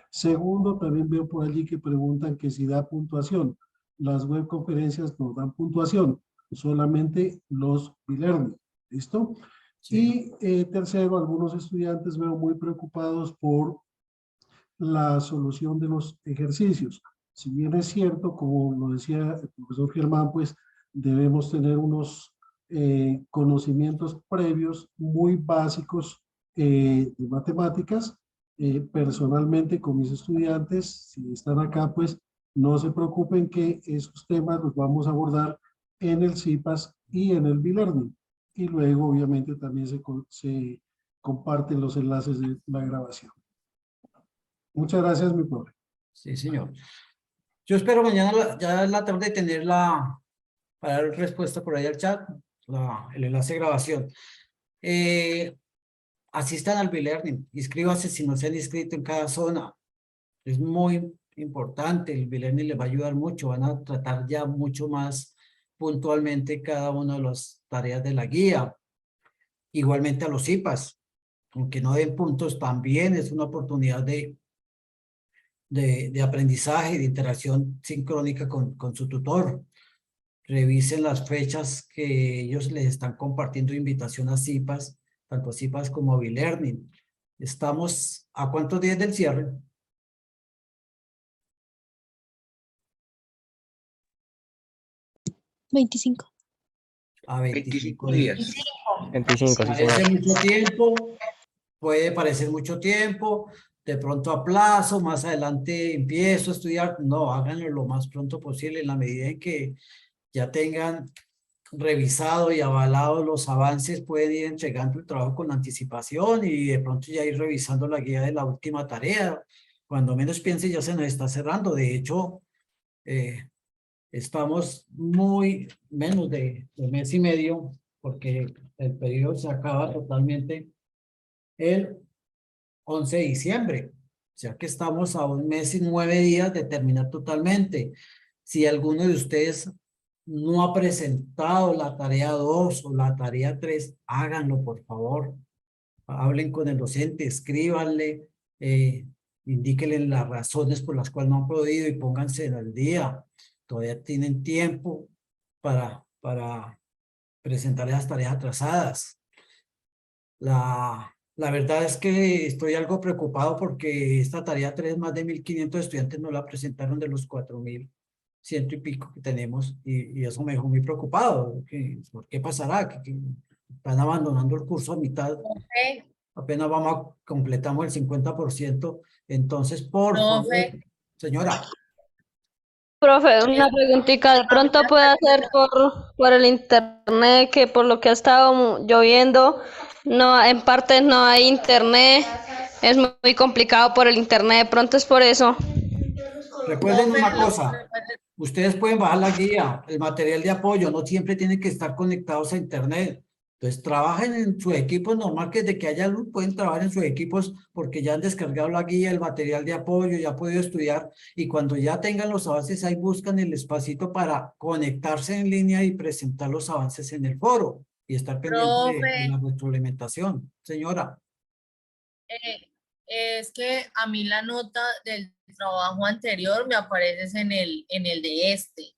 Segundo, también veo por allí que preguntan que si da puntuación. Las webconferencias no dan puntuación, solamente los e-learning. ¿Listo? Sí. Y tercero, algunos estudiantes veo muy preocupados por la solución de los ejercicios. Si bien es cierto, como lo decía el profesor Germán, pues debemos tener unos conocimientos previos muy básicos de matemáticas. Personalmente con mis estudiantes, si están acá, pues no se preocupen que esos temas los vamos a abordar en el CIPAS y en el e-learning. Y luego obviamente también se comparten los enlaces de la grabación. Muchas gracias, mi profe. Sí, señor. Yo espero mañana ya en la tarde tener para dar respuesta por ahí al chat, el enlace de grabación. Asistan al e-learning, inscríbanse si no se han inscrito en cada zona. Es muy importante, el e-learning les va a ayudar mucho, van a tratar ya mucho más puntualmente cada una de las tareas de la guía. Igualmente a los CIPAS, aunque no den puntos, también es una oportunidad de aprendizaje, de interacción sincrónica con su tutor. Revisen las fechas que ellos les están compartiendo invitación a CIPAS, tanto a CIPAS como a e-learning. Estamos ¿a cuántos días del cierre? A 25 días. 25, sí, Parece señor. mucho tiempo, puede parecer mucho tiempo, de pronto aplazo, más adelante empiezo a estudiar. No, háganlo lo más pronto posible en la medida en que ya tengan revisado y avalado los avances, pueden ir entregando el trabajo con anticipación y de pronto ya ir revisando la guía de la última tarea. Cuando menos piense ya se nos está cerrando. De hecho, estamos muy menos de mes y medio porque el periodo se acaba totalmente el 11 de diciembre. O sea que estamos a 1 mes y 9 días de terminar totalmente. Si alguno de ustedes no ha presentado la tarea 2 o la tarea 3, háganlo por favor. Hablen con el docente, escríbanle, indíquenle las razones por las cuales no han podido y pónganse al día. Todavía tienen tiempo para presentar esas tareas atrasadas. La verdad es que estoy algo preocupado porque esta tarea 3, más de 1.500 estudiantes no la presentaron de los 4.100 y pico que tenemos y eso me dejó muy preocupado. ¿Por qué pasará? Que están abandonando el curso a mitad. Apenas completamos el 50%. Entonces, por favor, señora. Profe, una preguntita, de pronto puede hacer por el internet, que por lo que ha estado lloviendo, no, en partes no hay internet, es muy complicado por el internet, de pronto es por eso. Recuerden una cosa, ustedes pueden bajar la guía, el material de apoyo, no siempre tienen que estar conectados a internet. Entonces trabajen en sus equipos, normal que desde que haya luz pueden trabajar en sus equipos porque ya han descargado la guía, el material de apoyo, ya han podido estudiar y cuando ya tengan los avances ahí buscan el espacito para conectarse en línea y presentar los avances en el foro y estar pendiente de la retroalimentación. Señora. Es que a mí la nota del trabajo anterior me aparece en el de este.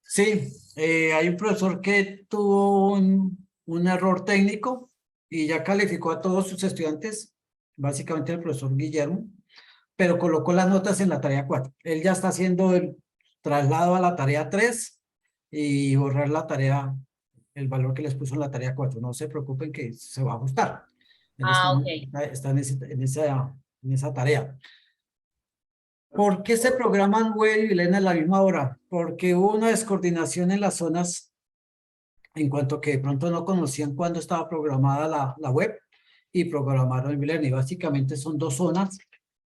Sí, hay un profesor que tuvo un error técnico y ya calificó a todos sus estudiantes, básicamente el profesor Guillermo, pero colocó las notas en la tarea 4. Él ya está haciendo el traslado a la tarea 3 y borrar la tarea, el valor que les puso en la tarea 4. No se preocupen que se va a ajustar. Él está en esa tarea. ¿Por qué se programan web y leen a la misma hora? Porque hubo una descoordinación en las zonas en cuanto que de pronto no conocían cuándo estaba programada la web y programaron el e-learning. Básicamente son 2 zonas,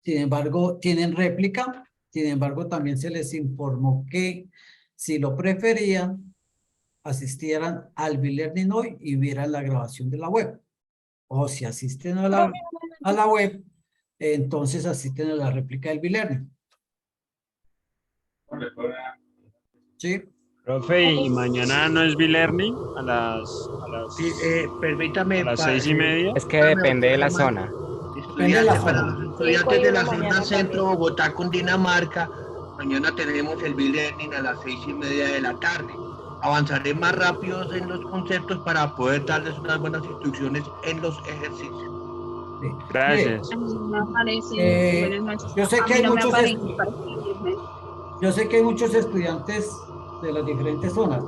sin embargo tienen réplica Sin embargo, también se les informó que si lo preferían, asistieran al B-Learning hoy y vieran la grabación de la web. O si asisten a la web, entonces asisten a la réplica del B-Learning. Sí. Profe, ¿y mañana no es B-Learning Permítame. a las 6:30? Es que depende de la zona. Estudiantes, para los estudiantes de la zona centro Bogotá, Cundinamarca, mañana tenemos el B-Learning a las 6:30 de la tarde. Avanzaré más rápido en los conceptos para poder darles unas buenas instrucciones en los ejercicios. Gracias. Yo sé que hay muchos estudiantes de las diferentes zonas.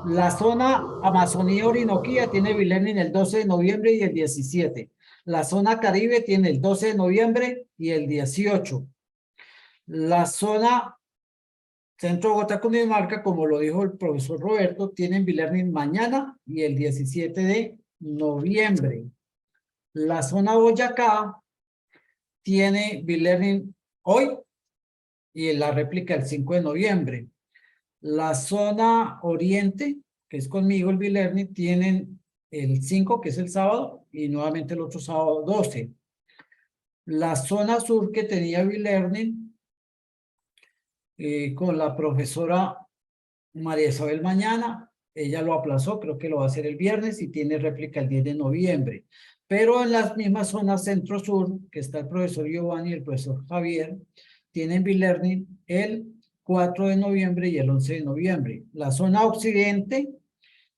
La zona Amazonía Orinoquía tiene B-Learning el 12 de noviembre y el 17. La zona Caribe tiene el 12 de noviembre y el 18. La zona Centro Bogotá, Cundinamarca, como lo dijo el profesor Roberto, tienen B-Learning mañana y el 17 de noviembre. La zona Boyacá tiene B-Learning hoy y la réplica el 5 de noviembre. La zona Oriente, que es conmigo el B-Learning, tienen el 5, que es el sábado, y nuevamente el otro sábado 12. La zona Sur, que tenía B-Learning, con la profesora María Isabel mañana, ella lo aplazó, creo que lo va a hacer el viernes y tiene réplica el 10 de noviembre. Pero en las mismas zonas centro-sur, que está el profesor Giovanni y el profesor Javier, tienen B-Learning el 4 de noviembre y el 11 de noviembre. La zona occidente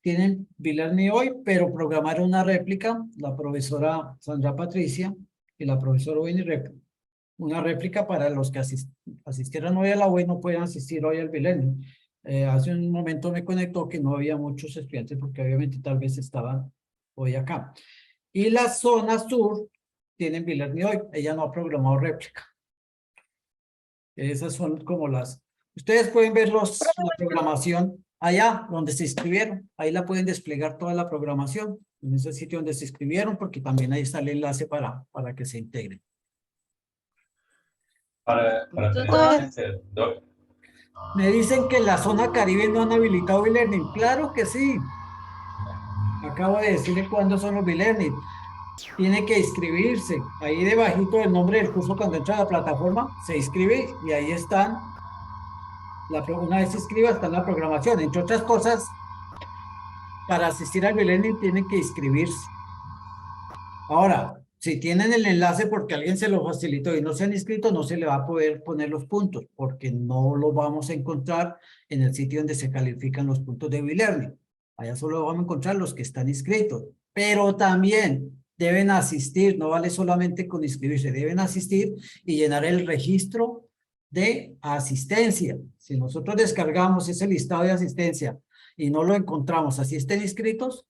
tienen B-Learning hoy, pero programaron una réplica, la profesora Sandra Patricia y la profesora Winnie, una réplica para los que asistieran hoy a la web, no pueden asistir hoy al B-Learning. Hace un momento me conectó que no había muchos estudiantes porque obviamente tal vez estaban hoy acá. Y la zona sur tienen B-Learning hoy, ella no ha programado réplica. Esas son como las... Ustedes pueden ver la programación allá donde se inscribieron. Ahí la pueden desplegar toda la programación en ese sitio donde se inscribieron, porque también ahí está el enlace para que se integren. Me dicen que en la zona Caribe no han habilitado B-Learning. Claro que sí. Acabo de decirle cuándo son los B-Learning. Tiene que inscribirse. Ahí debajito del nombre del curso, cuando entra a la plataforma, se inscribe y ahí están. Una vez se inscriba, está en la programación. Entre otras cosas, para asistir al B-Learning tienen que inscribirse. Ahora, si tienen el enlace porque alguien se lo facilitó y no se han inscrito, no se le va a poder poner los puntos, porque no los vamos a encontrar en el sitio donde se califican los puntos de B-Learning. Allá solo vamos a encontrar los que están inscritos. Pero también deben asistir, no vale solamente con inscribirse, deben asistir y llenar el registro de asistencia. Si nosotros descargamos ese listado de asistencia y no lo encontramos, así estén inscritos,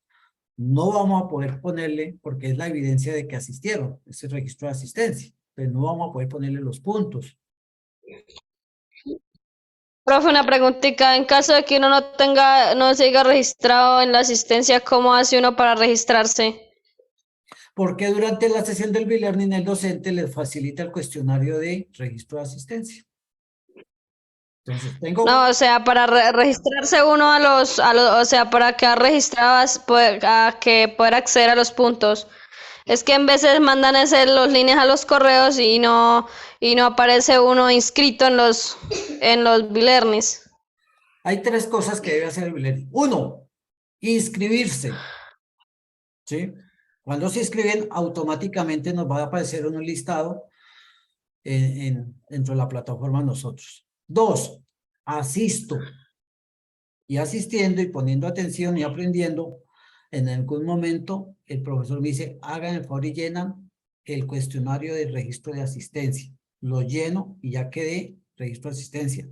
no vamos a poder ponerle, porque es la evidencia de que asistieron, ese registro de asistencia, pero no vamos a poder ponerle los puntos. Profe, una preguntita. En caso de que uno no se haya registrado en la asistencia, ¿cómo hace uno para registrarse? Porque durante la sesión del B-Learning el docente les facilita el cuestionario de registro de asistencia. Entonces, No, o sea, para registrarse uno o sea, para quedar registradas, a que poder acceder a los puntos. Es que en veces mandan los líneas a los correos y no aparece uno inscrito en los B-Learnings. Hay tres cosas que debe hacer el B-Learning. Uno, inscribirse. ¿Sí? Cuando se inscriben, automáticamente nos va a aparecer un listado dentro de la plataforma nosotros. Dos, asisto. Y asistiendo y poniendo atención y aprendiendo, en algún momento el profesor me dice, hagan el favor y llenan el cuestionario de registro de asistencia. Lo lleno y ya quedé registro de asistencia.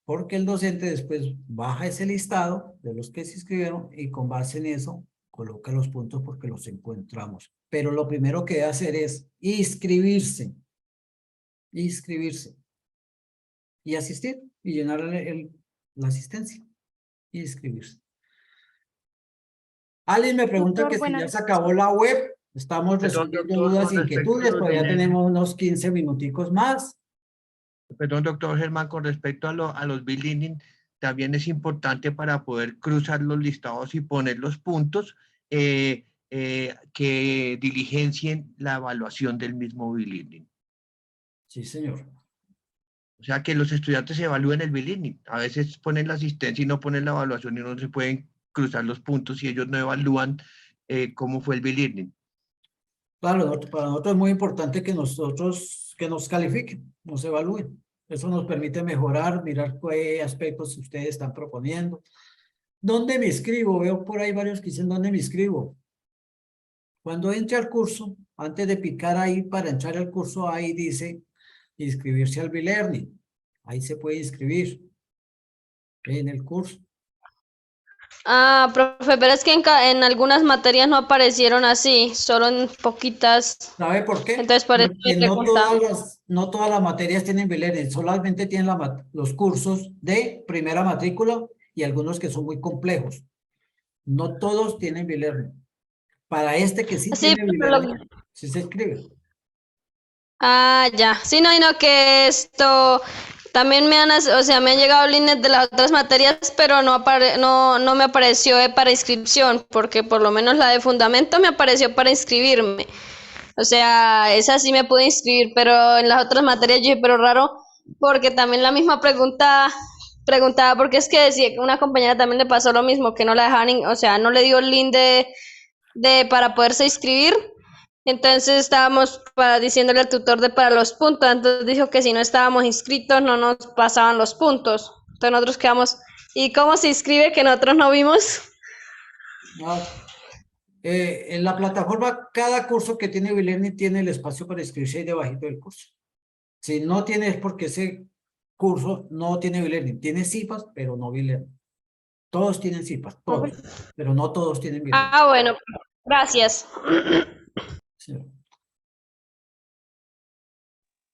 Porque el docente después baja ese listado de los que se inscribieron y con base en eso coloca los puntos porque los encontramos. Pero lo primero que debe hacer es inscribirse. Inscribirse. Y asistir y llenar la asistencia y inscribirse. Alguien me pregunta que si ya se acabó la web. Estamos resolviendo dudas e inquietudes. Todavía tenemos unos 15 minuticos más. Perdón, doctor Germán, con respecto a los bilingües, también es importante para poder cruzar los listados y poner los puntos que diligencien la evaluación del mismo bilingüe. Sí, señor. O sea, que los estudiantes evalúen el bilingüe. A veces ponen la asistencia y no ponen la evaluación y no se pueden cruzar los puntos y ellos no evalúan cómo fue el bilingüe. Claro, para nosotros es muy importante que nos califiquen, nos evalúen. Eso nos permite mejorar, mirar qué aspectos ustedes están proponiendo. ¿Dónde me inscribo? Veo por ahí varios que dicen, ¿dónde me inscribo? Cuando entre al curso, antes de picar ahí para entrar al curso, ahí dice inscribirse al B-Learning. Ahí se puede inscribir en el curso. Ah, profe, pero es que en algunas materias no aparecieron así, solo en poquitas. ¿Sabe por qué? Entonces, por eso Porque me preguntaba. no todas las materias tienen B-Learning, solamente tienen los cursos de primera matrícula y algunos que son muy complejos. No todos tienen B-Learning. Para este que sí Sí, tiene pero B-Learning, sí se inscribe. Ah, ya. Sí, no, y no que esto también me han, o sea, me han llegado líneas de las otras materias, pero no me apareció para inscripción, porque por lo menos la de fundamento me apareció para inscribirme. O sea, esa sí me pude inscribir, pero en las otras materias yo dije, pero raro, porque también la misma preguntaba, porque es que decía que una compañera también le pasó lo mismo, que no la dejaban, o sea, no le dio el link para poderse inscribir. Entonces estábamos diciéndole al tutor para los puntos, entonces dijo que si no estábamos inscritos no nos pasaban los puntos. Entonces nosotros quedamos, ¿y cómo se inscribe que nosotros no vimos? En la plataforma, cada curso que tiene B-Learning tiene el espacio para inscribirse ahí debajito del curso. Si no tiene es porque ese curso no tiene B-Learning. Tiene CIFAS, pero no B-Learning. Todos tienen CIFAS, todos, pero no todos tienen B-Learning. Ah, bueno, gracias. Sí.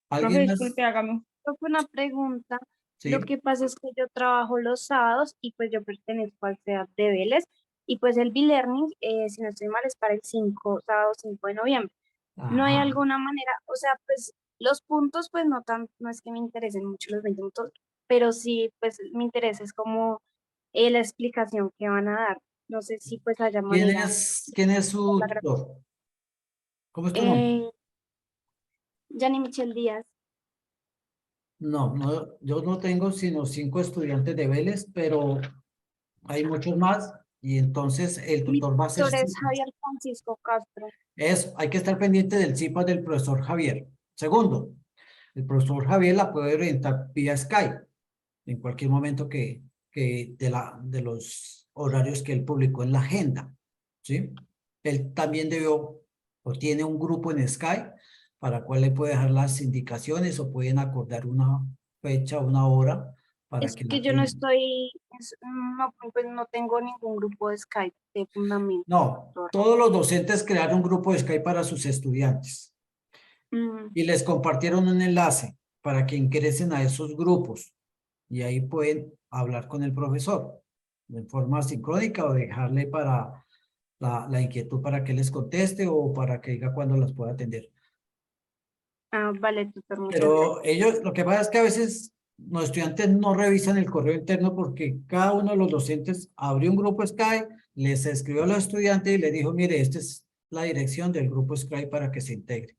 Profe, ¿Alguien más? disculpe, hágame Una pregunta. Sí. Lo que pasa es que yo trabajo los sábados y pues yo pertenezco al CEAP de Vélez y pues el B-Learning, si no estoy mal, es para el sábado 5 de noviembre. ¿No hay Ajá. alguna manera? O sea, pues los puntos, pues no es que me interesen mucho los 20 puntos, pero sí, pues me interesa es como la explicación que van a dar. No sé si pues haya manera. ¿Quién es su tutor? ¿Cómo es tu nombre? Yani Michelle Díaz. No, yo no tengo sino 5 estudiantes de Vélez, pero hay muchos más y entonces el tutor va a ser Mi tutor es Javier Francisco Castro. eso, hay que estar pendiente del CIPAS del profesor Javier. Segundo, el profesor Javier la puede orientar vía Skype en cualquier momento que de los horarios que él publicó en la agenda, ¿sí? Él también debió o tiene un grupo en Skype para cual le puede dejar las indicaciones o pueden acordar una fecha, una hora para Es que que yo no estoy, pues no tengo ningún grupo de Skype de fundamento. No, todos los docentes crearon un grupo de Skype para sus estudiantes y les compartieron un enlace para que ingresen a esos grupos y ahí pueden hablar con el profesor de forma sincrónica o dejarle para la inquietud para que les conteste o para que diga cuándo las pueda atender. Ah, vale, tutor. Pero ellos, lo que pasa es que a veces los estudiantes no revisan el correo interno porque cada uno de los docentes abrió un grupo Skype, les escribió a los estudiantes y les dijo, mire, esta es la dirección del grupo Skype para que se integre.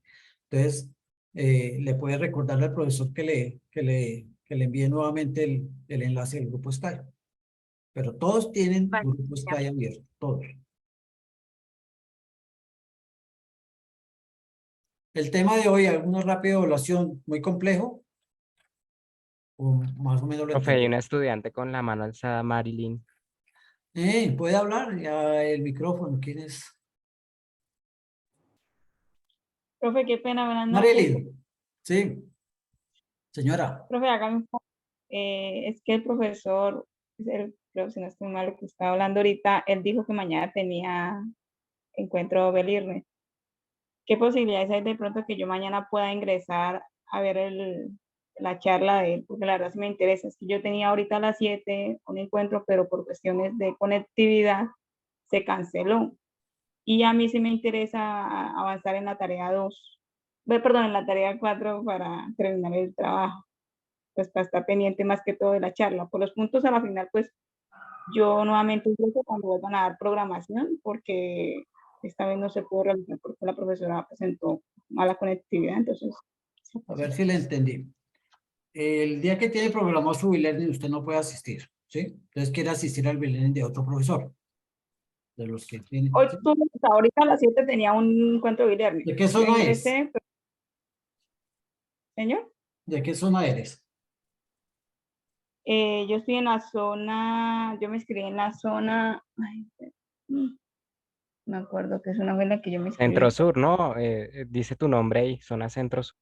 Entonces, le puede recordarle al profesor que le envíe nuevamente el enlace del grupo Skype. Pero todos tienen grupo Skype abierto, todos. El tema de hoy, alguna rápida evaluación muy complejo. O más o menos lo Profe, hay entendí. una estudiante con la mano alzada, Marilyn. ¿Puede hablar? Ya el micrófono, ¿quién es? Profe, qué pena, buenas noches. Marilyn. Sí. Señora. Profe, hágame un favor. Es que el profesor, creo si no estoy mal lo que estaba hablando ahorita, él dijo que mañana tenía encuentro Belirne. ¿Qué posibilidades hay de pronto que yo mañana pueda ingresar a ver la charla de él? Porque la verdad sí me interesa. Es que yo tenía ahorita a las 7 un encuentro, pero por cuestiones de conectividad se canceló. Y a mí sí me interesa avanzar en la tarea 2, perdón, en la tarea 4 para terminar el trabajo. pues para estar pendiente más que todo de la charla. Por los puntos a la final, pues yo nuevamente ingreso cuando vuelvan a dar programación, porque esta vez no se pudo realizar porque la profesora presentó mala conectividad, entonces... A ver si le entendí. El día que tiene programado su e-learning, usted no puede asistir, ¿sí? Entonces quiere asistir al e-learning de otro profesor. De los que tienen. Hoy, ahorita a las 7 tenía un encuentro de e-learning. ¿De qué zona es? ¿Señor? ¿De qué zona eres? Yo estoy en la zona, yo me inscribí en la zona, ay, me acuerdo que es una buena que yo me inscribí. Centro Sur, ¿no? Dice tu nombre ahí, zona Centro Sur.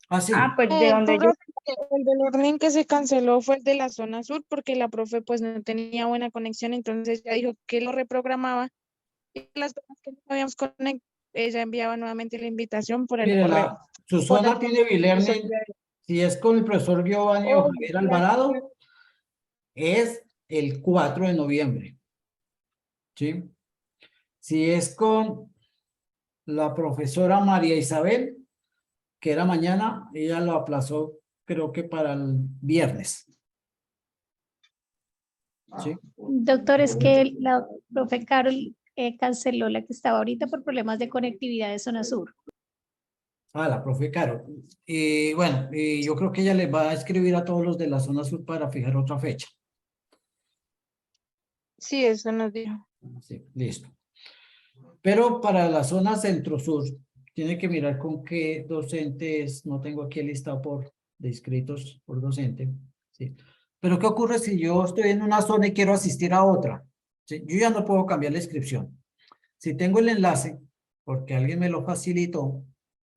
Ah, sí. Ah, pues de donde yo... El del orden que se canceló fue el de la zona sur porque la profe pues no tenía buena conexión, entonces ella dijo que lo reprogramaba y las personas que no habíamos conectado, ella enviaba nuevamente la invitación por el Mire, correo. su zona tiene e-learning, si es con el profesor Giovanni o Javier Alvarado, es el 4 de noviembre. ¿Sí? Si es con la profesora María Isabel, que era mañana, ella lo aplazó, creo que para el viernes. ¿Sí? Doctor, es que la profe Carol canceló la que estaba ahorita por problemas de conectividad de zona sur. Ah, la profe Caro. Y bueno, yo creo que ella les va a escribir a todos los de la zona sur para fijar otra fecha. Sí, eso nos dijo. Sí, listo. Pero para la zona centro-sur, tiene que mirar con qué docentes, no tengo aquí el listado de inscritos por docente. ¿Sí? Pero ¿qué ocurre si yo estoy en una zona y quiero asistir a otra? ¿Sí? Yo ya no puedo cambiar la inscripción. Si tengo el enlace, porque alguien me lo facilitó,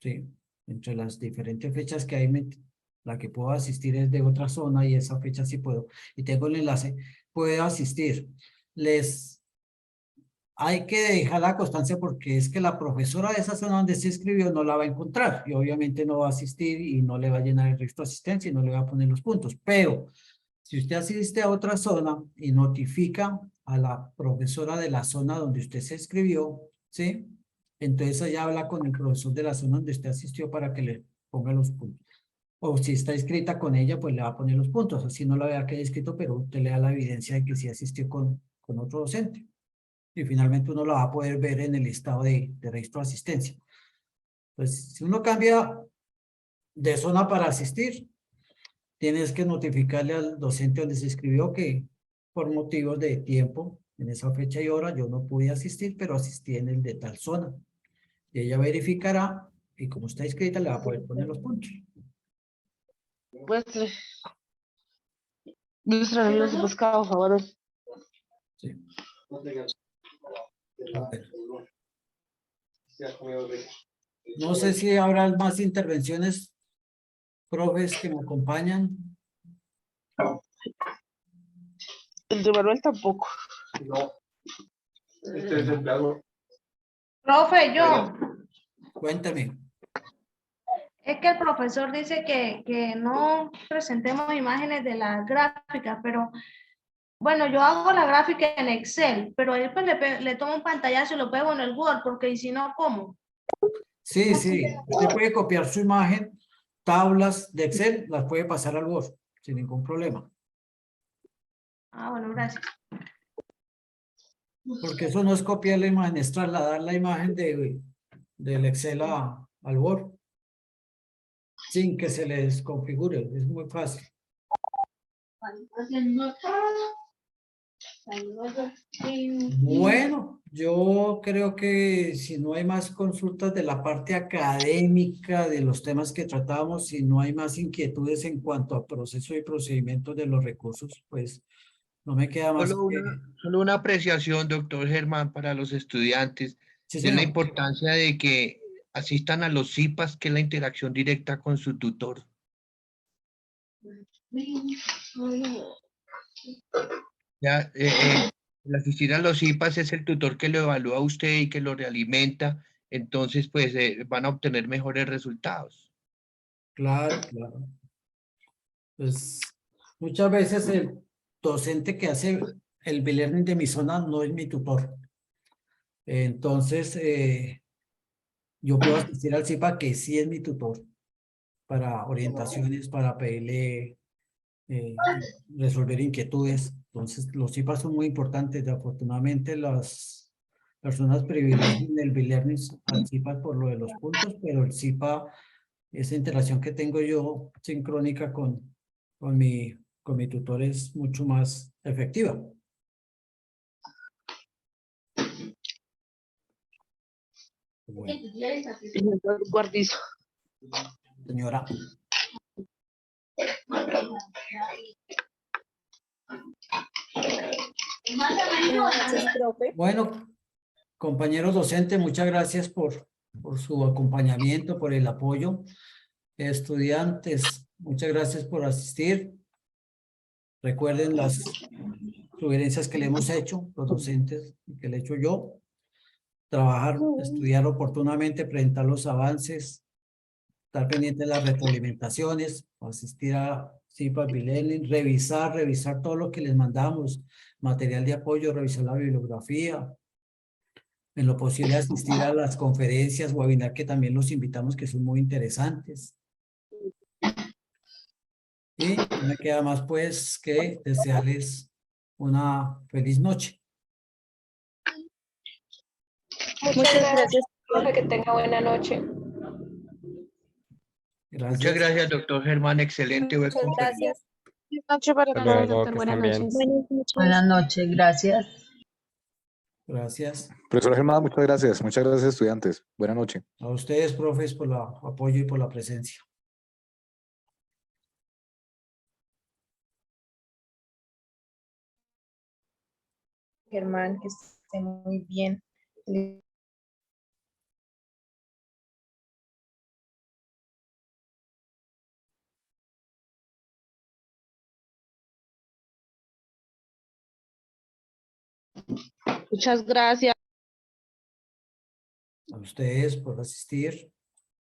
¿sí? Entre las diferentes fechas que hay, la que puedo asistir es de otra zona y esa fecha sí puedo. Y tengo el enlace, puedo asistir. Hay que dejar la constancia porque es que la profesora de esa zona donde se inscribió no la va a encontrar y obviamente no va a asistir y no le va a llenar el registro de asistencia y no le va a poner los puntos. Pero si usted asiste a otra zona y notifica a la profesora de la zona donde usted se inscribió, ¿sí? Entonces ella habla con el profesor de la zona donde usted asistió para que le ponga los puntos. O si está inscrita con ella, pues le va a poner los puntos. Así no la vea que haya escrito, pero usted le da la evidencia de que sí asistió con otro docente. Y finalmente uno la va a poder ver en el listado de registro de asistencia. Pues si uno cambia de zona para asistir, tienes que notificarle al docente donde se inscribió que por motivos de tiempo, en esa fecha y hora, yo no pude asistir, pero asistí en el de tal zona. Y ella verificará, y como está inscrita, le va a poder poner los puntos. Pues, los buscados, favor. Sí. No sé si habrá más intervenciones, profes que me acompañan. El de Manuel tampoco. No. Este es empleado. Profe, yo. Cuéntame. Es que el profesor dice que no presentemos imágenes de las gráficas, pero bueno, yo hago la gráfica en Excel, pero él pues le tomo un pantallazo y lo pego en el Word, porque y si no, ¿cómo? Sí, sí. Usted puede copiar su imagen, tablas de Excel, las puede pasar al Word sin ningún problema. Ah, bueno, gracias. Porque eso no es copiar la imagen, es trasladar la imagen del Excel al Word sin que se les configure. Es muy fácil. Bueno, yo creo que si no hay más consultas de la parte académica de los temas que tratamos, si no hay más inquietudes en cuanto a proceso y procedimiento de los recursos, pues no me queda más Solo una apreciación, doctor Germán, para los estudiantes. Sí, Es la señor. importancia de que asistan a los CIPAS, que es la interacción directa con su tutor. Ya, el asistir a los CIPAS es el tutor que lo evalúa a usted y que lo realimenta, entonces pues van a obtener mejores resultados. Claro, claro. Pues muchas veces el docente que hace el e-learning de mi zona no es mi tutor. Entonces, yo puedo asistir al CIPA que sí es mi tutor. para orientaciones, para pedirle, resolver inquietudes. Entonces, los CIPA son muy importantes. Afortunadamente, las personas privilegian el B-Learning al CIPA por lo de los puntos, pero el CIPA, esa interacción que tengo yo sincrónica con mi tutor es mucho más efectiva. Bueno, Guardizo. señora. Bueno, compañeros docentes, muchas gracias por su acompañamiento, por el apoyo. Estudiantes, muchas gracias por asistir. Recuerden las sugerencias que le hemos hecho, los docentes, y que le he hecho yo. Trabajar, estudiar oportunamente, presentar los avances, estar pendiente de las retroalimentaciones, asistir a CIPA B-Learning, revisar todo lo que les mandamos, material de apoyo, revisar la bibliografía, en lo posible asistir a las conferencias, webinar que también los invitamos, que son muy interesantes. Y no me queda más pues que desearles una feliz noche. Muchas gracias, profe, que tenga buena noche. Gracias. Muchas gracias, doctor Germán. Excelente. Buen Muchas cumpleaños. gracias. Buenas noches para Hasta todos. luego, Doctor, que buenas estén bien. noches. Buenas noches, gracias. Gracias. Profesor Germán, muchas gracias. Muchas gracias, estudiantes. Buenas noches. A ustedes, profes, por el apoyo y por la presencia. Germán, que esté muy bien. Muchas gracias. A ustedes por asistir.